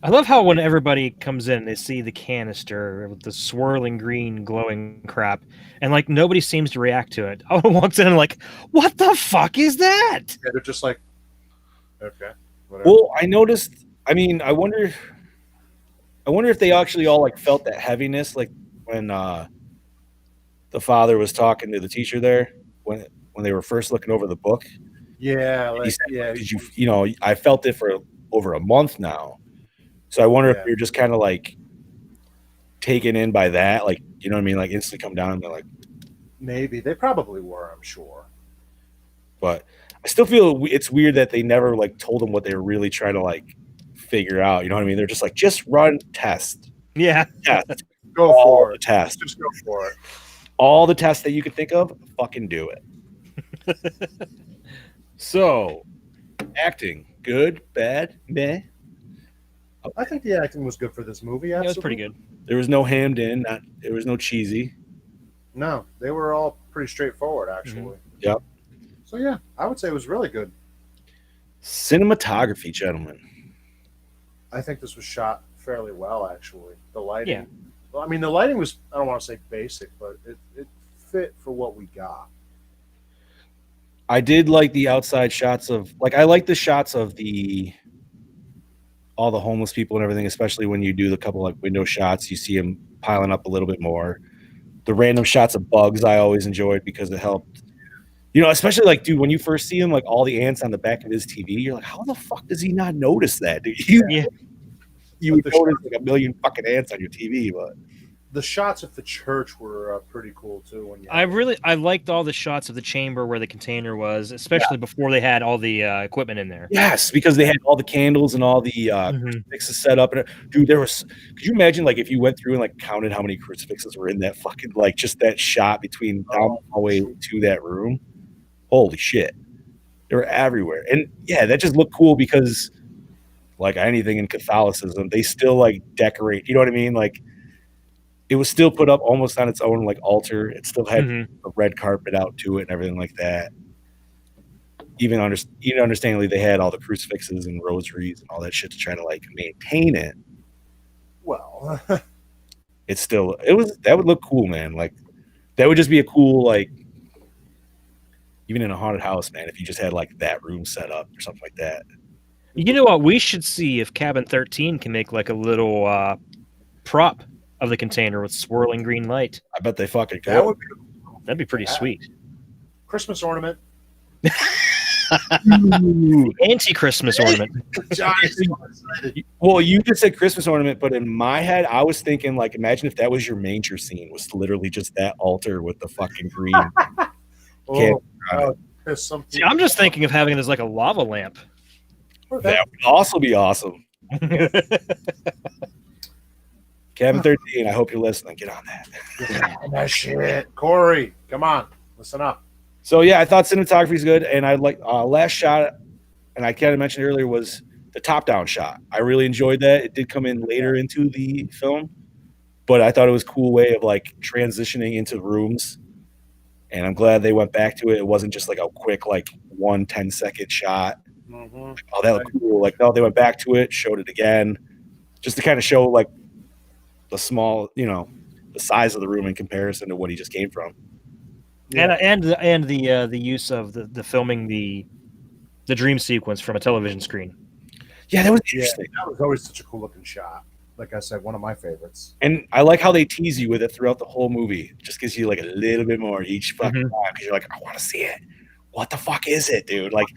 I love how when everybody comes in, they see the canister with the swirling green glowing crap, and like nobody seems to react to it. Everyone walks in and like, what the fuck is that? Yeah, they're just like, okay, whatever. Well, I noticed. I mean, I wonder if they actually all like felt that heaviness, like when the father was talking to the teacher there when they were first looking over the book. Yeah, And like, he said, yeah. Did you know, I felt it for over a month now. So I wonder if you're just kind of like taken in by that, like, you know what I mean, like instantly come down and they're like, Maybe they probably were, I'm sure. but I still feel it's weird that they never like told them what they were really trying to like figure out. You know what I mean? They're just like, just run test. Yeah. Test. Go all for the it. test. Just go for it. All the tests that you could think of, fucking do it. So, acting, good, bad, meh. I think the acting was good for this movie. It Absolutely. was pretty good. There was no hammed in, there was no cheesy. No, they were all pretty straightforward, actually. Yep. So yeah, I would say it was really good. Cinematography, gentlemen. I think this was shot fairly well, actually. The lighting. Yeah. Well, I mean, the lighting was, I don't want to say basic, but it fit for what we got. I did like the outside shots of, like, I like the shots of all the homeless people and everything, especially when you do the couple like window shots, you see them piling up a little bit more. The random shots of bugs I always enjoyed because it helped. You know, especially like, dude, when you first see him, like all the ants on the back of his TV, you're like, how the fuck does he not notice that? Dude? You would notice like a million fucking ants on your TV, but the shots at the church were pretty cool too. When I liked all the shots of the chamber where the container was, especially before they had all the equipment in there. Yes, because they had all the candles and all the crucifixes set up. And dude, could you imagine like if you went through and like counted how many crucifixes were in that fucking, like just that shot between down the hallway to that room? Holy shit. They were everywhere. And yeah, that just looked cool because like anything in Catholicism, they still like decorate, you know what I mean? Like it was still put up almost on its own like altar. It still had a red carpet out to it and everything like that. Even understandably, they had all the crucifixes and rosaries and all that shit to try to like maintain it. Well, that would look cool, man. Like that would just be a cool, like, even in a haunted house, man, if you just had like that room set up or something like that. You know what? We should see if Cabin 13 can make like a little prop of the container with swirling green light. I bet they fucking could. That'd be pretty sweet. Christmas ornament. Anti-Christmas ornament. Well, you just said Christmas ornament, but in my head, I was thinking like, imagine if that was your manger scene, was literally just that altar with the fucking green. See, I'm just thinking of having it as like a lava lamp. That would also be awesome. Cabin 13, I hope you're listening. Get on that. That shit. Corey, come on. Listen up. So, yeah, I thought cinematography is good. And I like last shot, and I kind of mentioned earlier, was the top-down shot. I really enjoyed that. It did come in later into the film, but I thought it was a cool way of like transitioning into rooms. And I'm glad they went back to it. It wasn't just like a quick, like 1 10-second shot. Mm-hmm. Oh, that looked cool. Like, no, they went back to it, showed it again, just to kind of show like the small, you know, the size of the room in comparison to what he just came from. Yeah. And the use of the filming the dream sequence from a television screen. Yeah, that was interesting. That was always such a cool looking shot. like I said, one of my favorites. And I like how they tease you with it throughout the whole movie. It just gives you like a little bit more each fucking time because you're like, I want to see it. What the fuck is it, dude? Like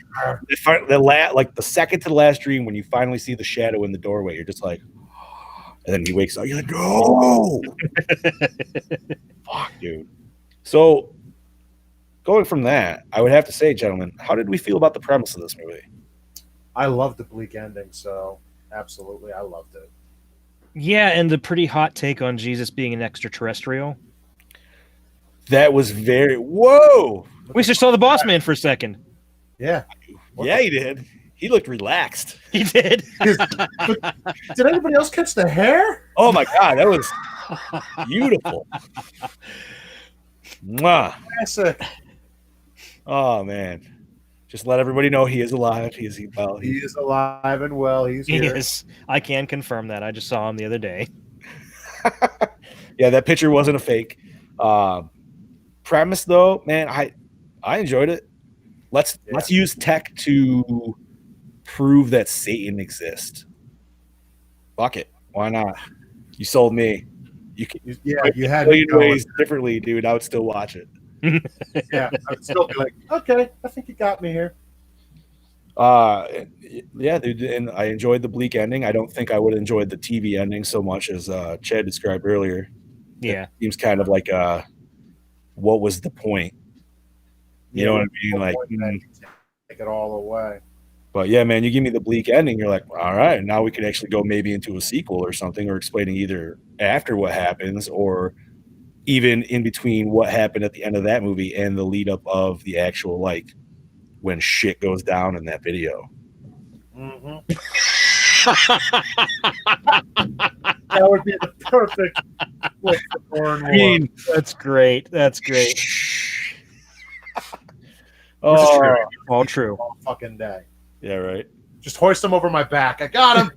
the second to the last dream when you finally see the shadow in the doorway, you're just like, and then he wakes up. You're like, no, fuck, dude. So going from that, I would have to say, gentlemen, how did we feel about the premise of this movie? I loved the bleak ending, so absolutely, I loved it. Yeah, and the pretty hot take on Jesus being an extraterrestrial. That was very whoa. We just saw the boss man for a second. Yeah. Yeah, he did. He looked relaxed. He did. Did anybody else catch the hair? Oh my god, that was beautiful. Mwah. Classic. Oh man. Just let everybody know he is alive. He is alive and well. He is. I can confirm that. I just saw him the other day. Yeah, that picture wasn't a fake. Premise though, man, I enjoyed it. Let's use tech to prove that Satan exists. Fuck it. Why not? You sold me. You had ways differently, dude. I would still watch it. Yeah, I'd still be like, okay, I think you got me here. Yeah, dude, and I enjoyed the bleak ending. I don't think I would have enjoyed the TV ending so much as Chad described earlier. Yeah, it seems kind of like what was the point? You know what I mean? Like, take it all away. But yeah, man, you give me the bleak ending, you're like, all right, now we could actually go maybe into a sequel or something, or explaining either after what happens or even in between what happened at the end of that movie and the lead up of the actual, like, when shit goes down in that video. Mm-hmm. That would be the perfect place for Gore and I mean, that's great. That's great. Oh, all true. All fucking day. Yeah, right. Just hoist him over my back. I got him.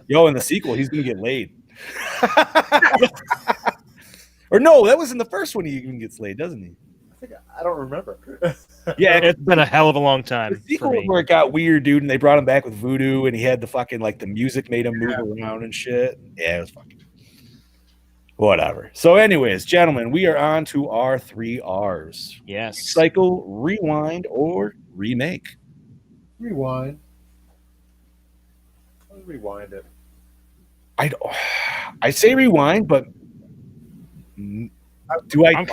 Yo, in the sequel, he's gonna get laid. Or no, that was in the first one. He even gets laid, doesn't he? I don't remember. Yeah, it's been a hell of a long time. The sequel was where it got weird, dude, and they brought him back with voodoo, and he had the fucking, like, the music made him move around and shit. Yeah, it was fucking whatever. So, anyways, gentlemen, we are on to our 3 R's. Yes. Cycle, rewind, or remake. Rewind. Let's rewind it. I say rewind, but do I?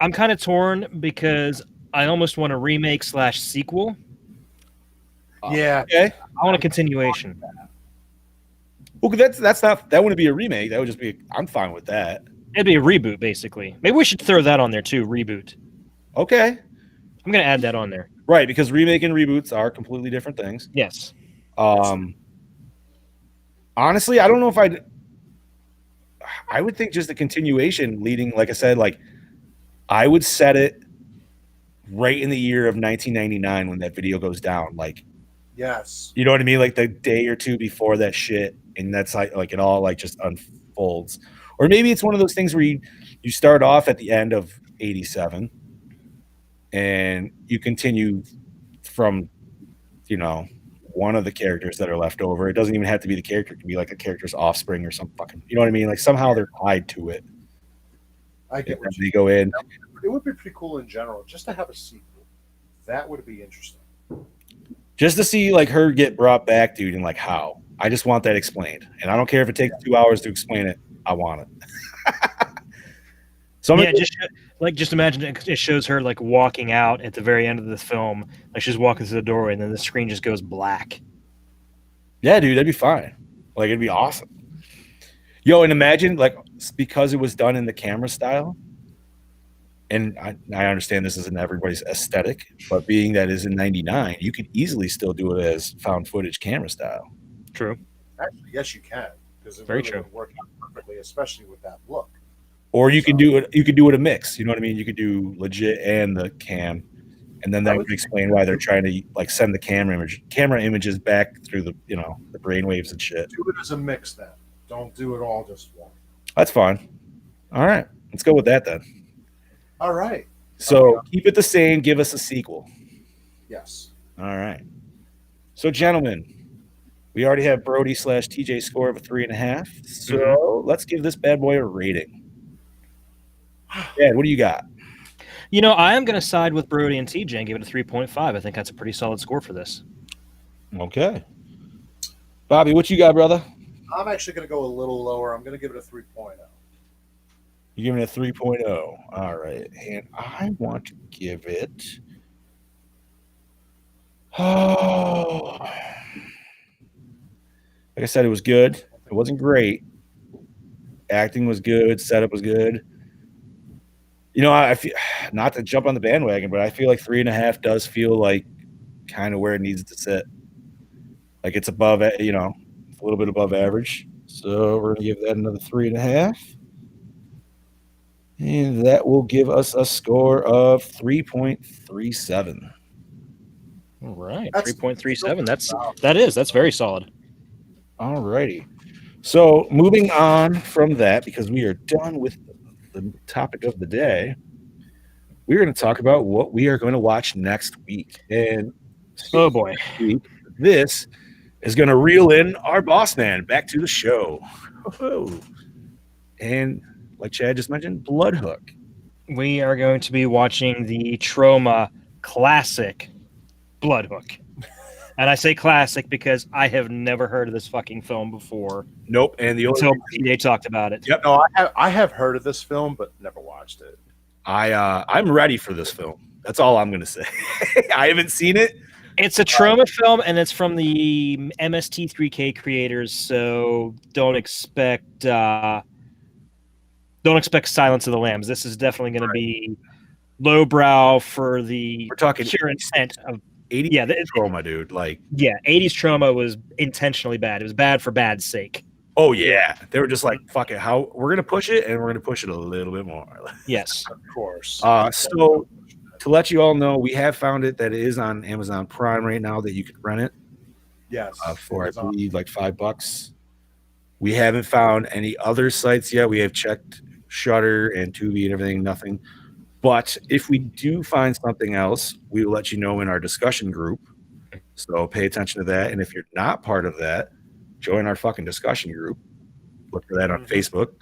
I'm kind of torn because I almost want a remake / sequel. Yeah. Okay. I want a continuation. Well, that's not, that wouldn't be a remake. That would just be, I'm fine with that. It'd be a reboot, basically. Maybe we should throw that on there too. Reboot. Okay. I'm gonna add that on there. Right, because remake and reboots are completely different things. Yes. Honestly, I don't know if I would think just a continuation leading, like I said, like I would set it right in the year of 1999 when that video goes down. Like, yes, you know what I mean? Like the day or two before that shit, and that's like it all like just unfolds. Or maybe it's one of those things where you start off at the end of 87 and you continue from, you know, one of the characters that are left over. It doesn't even have to be the character. It can be like a character's offspring or some fucking, you know what I mean? Like somehow they're tied to it. I get what you go in. It would be pretty cool in general just to have a sequel. That would be interesting. Just to see like her get brought back, dude, and like how. I just want that explained. And I don't care if it takes 2 hours to explain it. I want it. So yeah, just imagine it shows her like walking out at the very end of the film, like she's walking through the doorway, and then the screen just goes black. Yeah, dude, that'd be fine. Like it'd be awesome. Yo, and imagine like because it was done in the camera style, and I understand this isn't everybody's aesthetic, but being that is in '99, you could easily still do it as found footage camera style. True. Actually, yes, you can, because it very really true. Would work out perfectly, especially with that look. Or you can do it. You could do it a mix. You know what I mean? You could do legit and the cam, and then that would explain why they're trying to like send the camera images back through the the brainwaves and shit. Do it as a mix then. Don't do it all just one. That's fine. All right, let's go with that then. All right. So keep it the same. Give us a sequel. Yes. All right. So, gentlemen, We already have Brody / TJ score of a 3.5. So let's give this bad boy a rating. Dad, what do you got? You know, I am going to side with Brody and TJ and give it a 3.5. I think that's a pretty solid score for this. Okay. Bobby, what you got, brother? I'm actually going to go a little lower. I'm going to give it a 3.0. You're giving it a 3.0. All right. And I want to give it. Oh. Like I said, it was good. It wasn't great. Acting was good. Setup was good. You know, I feel not to jump on the bandwagon, but I feel like 3.5 does feel like kind of where it needs to sit. Like it's above, you know, it's a little bit above average. So we're going to give that another 3.5. And that will give us a score of 3.37. All right, 3.37. That's very solid. All righty. So moving on from that, because we are done with the topic of the day, we're going to talk about what we are going to watch next week. And oh boy, this is going to reel in our boss man back to the show. Oh. And like Chad just mentioned, Bloodhook. We are going to be watching the Trauma classic Bloodhook. And I say classic because I have never heard of this fucking film before. Nope. And the only until TJ talked about it. Yep. No, I have heard of this film, but never watched it. I'm ready for this film. That's all I'm going to say. I haven't seen it. It's a Trauma film, and it's from the MST3K creators. So don't expect Silence of the Lambs. This is definitely going to be lowbrow for the We're talking pure intent of 80s Trauma, dude. Like 80s Trauma was intentionally bad. It was bad for bad's sake. Oh yeah, they were just like, fuck it. How we're gonna push it, and we're gonna push it a little bit more. Yes, of course. So to let you all know, we have found it that it is on Amazon Prime right now that you can rent it. Yes, for I believe like $5. We haven't found any other sites yet. We have checked Shudder and Tubi and everything. Nothing. But if we do find something else, we will let you know in our discussion group. So pay attention to that. And if you're not part of that, join our fucking discussion group. Look for that on Facebook.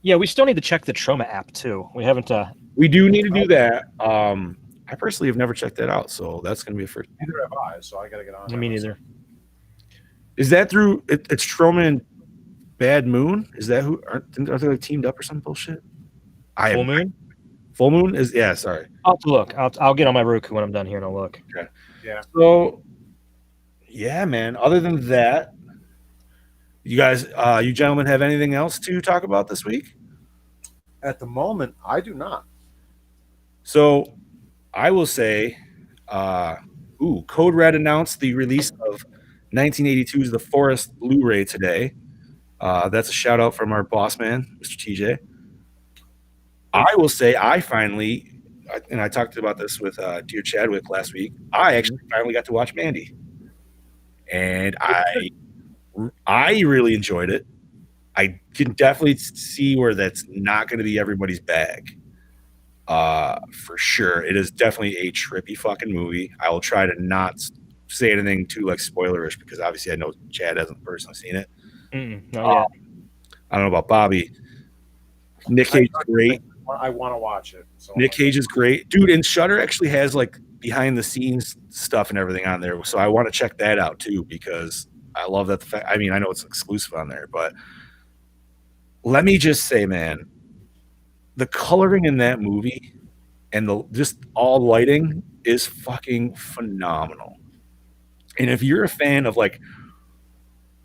Yeah, we still need to check the Trauma app too. We haven't. We do need to do that. I personally have never checked that out, so that's going to be a first. Neither have I, so I got to get on. Me neither. Is that through? It's Trauma and Bad Moon. Is that who? Are they like teamed up or some bullshit? Full Moon. Full Moon is Sorry. I'll have to look. I'll get on my Roku when I'm done here and I'll look. Okay. Yeah. So, yeah, man. Other than that, you guys, you gentlemen, have anything else to talk about this week? At the moment, I do not. So, I will say, Code Red announced the release of 1982's The Forest Blu-ray today. That's a shout out from our boss man, Mr. TJ. I will say I finally, and I talked about this with Dear Chadwick last week, I actually finally got to watch Mandy. And I really enjoyed it. I can definitely see where that's not going to be everybody's bag. For sure. It is definitely a trippy fucking movie. I will try to not say anything too like spoilerish because obviously I know Chad hasn't personally seen it. Not yet. I don't know about Bobby. Nick Cage is great. I want to watch it. So Nick Cage is great, dude. And Shudder actually has like behind the scenes stuff and everything on there, so I want to check that out too because I love that. I mean, I know it's exclusive on there, but let me just say, man, the coloring in that movie and the just all lighting is fucking phenomenal. And if you're a fan of like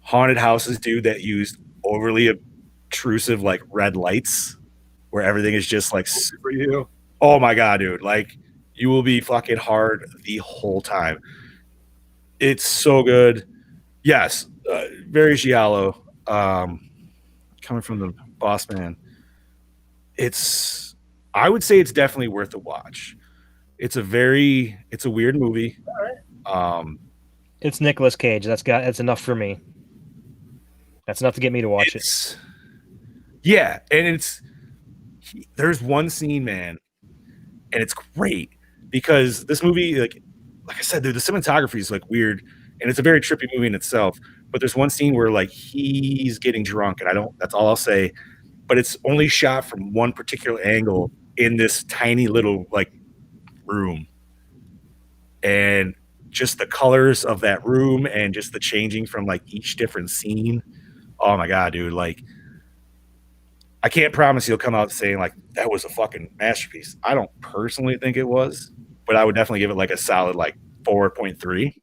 haunted houses, dude, that use overly obtrusive like red lights where everything is just like for you. Oh my god, dude! Like you will be fucking hard the whole time. It's so good. Yes, very giallo. Coming from the boss man, I would say it's definitely worth a watch. It's a weird movie. It's Nicolas Cage. That's enough for me. That's enough to get me to watch it. Yeah, and there's one scene, man, and it's great because this movie, like I said, dude, the cinematography is like weird, and it's a very trippy movie in itself. But there's one scene where like he's getting drunk, and that's all I'll say. But it's only shot from one particular angle in this tiny little like room, and just the colors of that room and just the changing from like each different scene. Oh my god, dude! Like, I can't promise you'll come out saying like that was a fucking masterpiece. I don't personally think it was, but I would definitely give it like a solid like 4.3.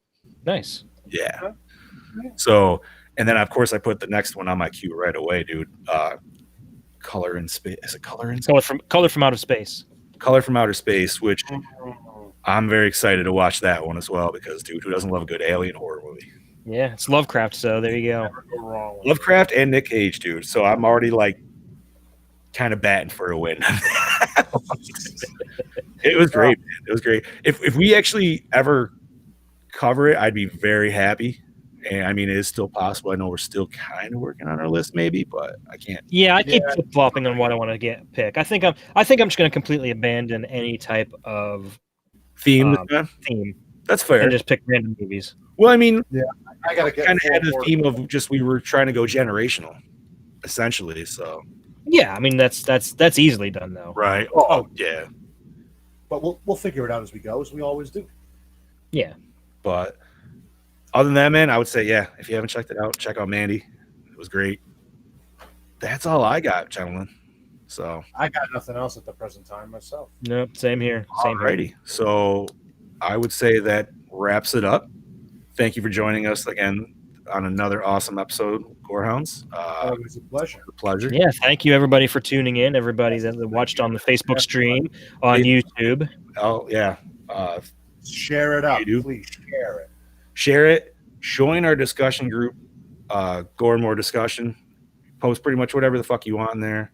Nice. Yeah. So, and then of course I put the next one on my queue right away, dude. Color in Space. Is it Color in Space? Color from Outer Space. Color from Outer Space, which I'm very excited to watch that one as well because, dude, who doesn't love a good alien horror movie? Yeah, it's Lovecraft, so there you go. Lovecraft and Nick Cage, dude. So I'm already like kind of batting for a win. It was great, man. It was great. If we actually ever cover it, I'd be very happy. And I mean, it is still possible. I know we're still kind of working on our list, maybe, but I can't. Yeah, I keep flip flopping on what I want to pick. I think I'm just going to completely abandon any type of theme. That's fair. And just pick random movies. Well, I mean, yeah, I got to get kind of had the theme of just we were trying to go generational, essentially. So. Yeah, I mean that's easily done though. Right. Oh yeah. But we'll figure it out as we go, as we always do. Yeah. But other than that, man, I would say, yeah, if you haven't checked it out, check out Mandy. It was great. That's all I got, gentlemen. So I got nothing else at the present time myself. Nope, same here. Same Alrighty. Here. So I would say that wraps it up. Thank you for joining us again on another awesome episode, Gorehounds. It was a pleasure. A pleasure. Yeah, thank you everybody for tuning in. Everybody that watched on the Facebook stream, on YouTube. Oh yeah. Share it up, please. Share it. Share it. Join our discussion group, Gore More Discussion. Post pretty much whatever the fuck you want in there.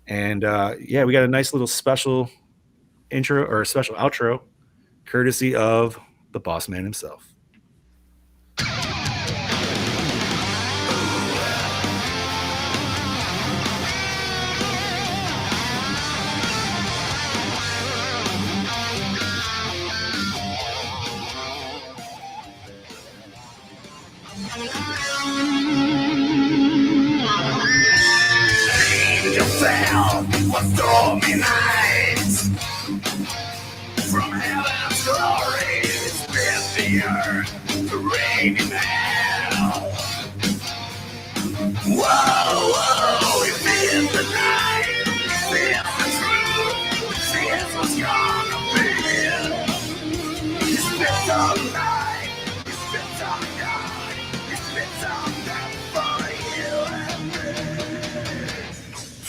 And yeah, we got a nice little special intro or a special outro, courtesy of the boss man himself. Stormy nights from heaven's glory, spit the earth, raining hell. Whoa, whoa, it feels the night, it feels the truth, it feels what's gonna be. It spits on night, it spits on God, it spits on death for you and me.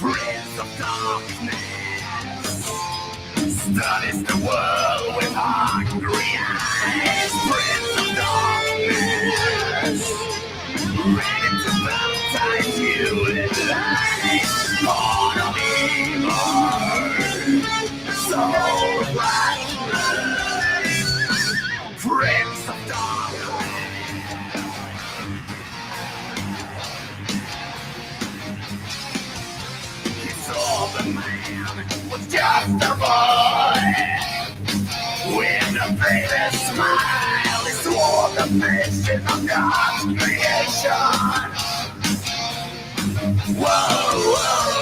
Prince of darkness studies the world with hungry eyes. Prince of darkness, ready to baptize you in light. Born of evil, so bright. Prince of darkness. He saw the man was just a boy. With a baby smile, he swore the mission of God's creation. Whoa, whoa.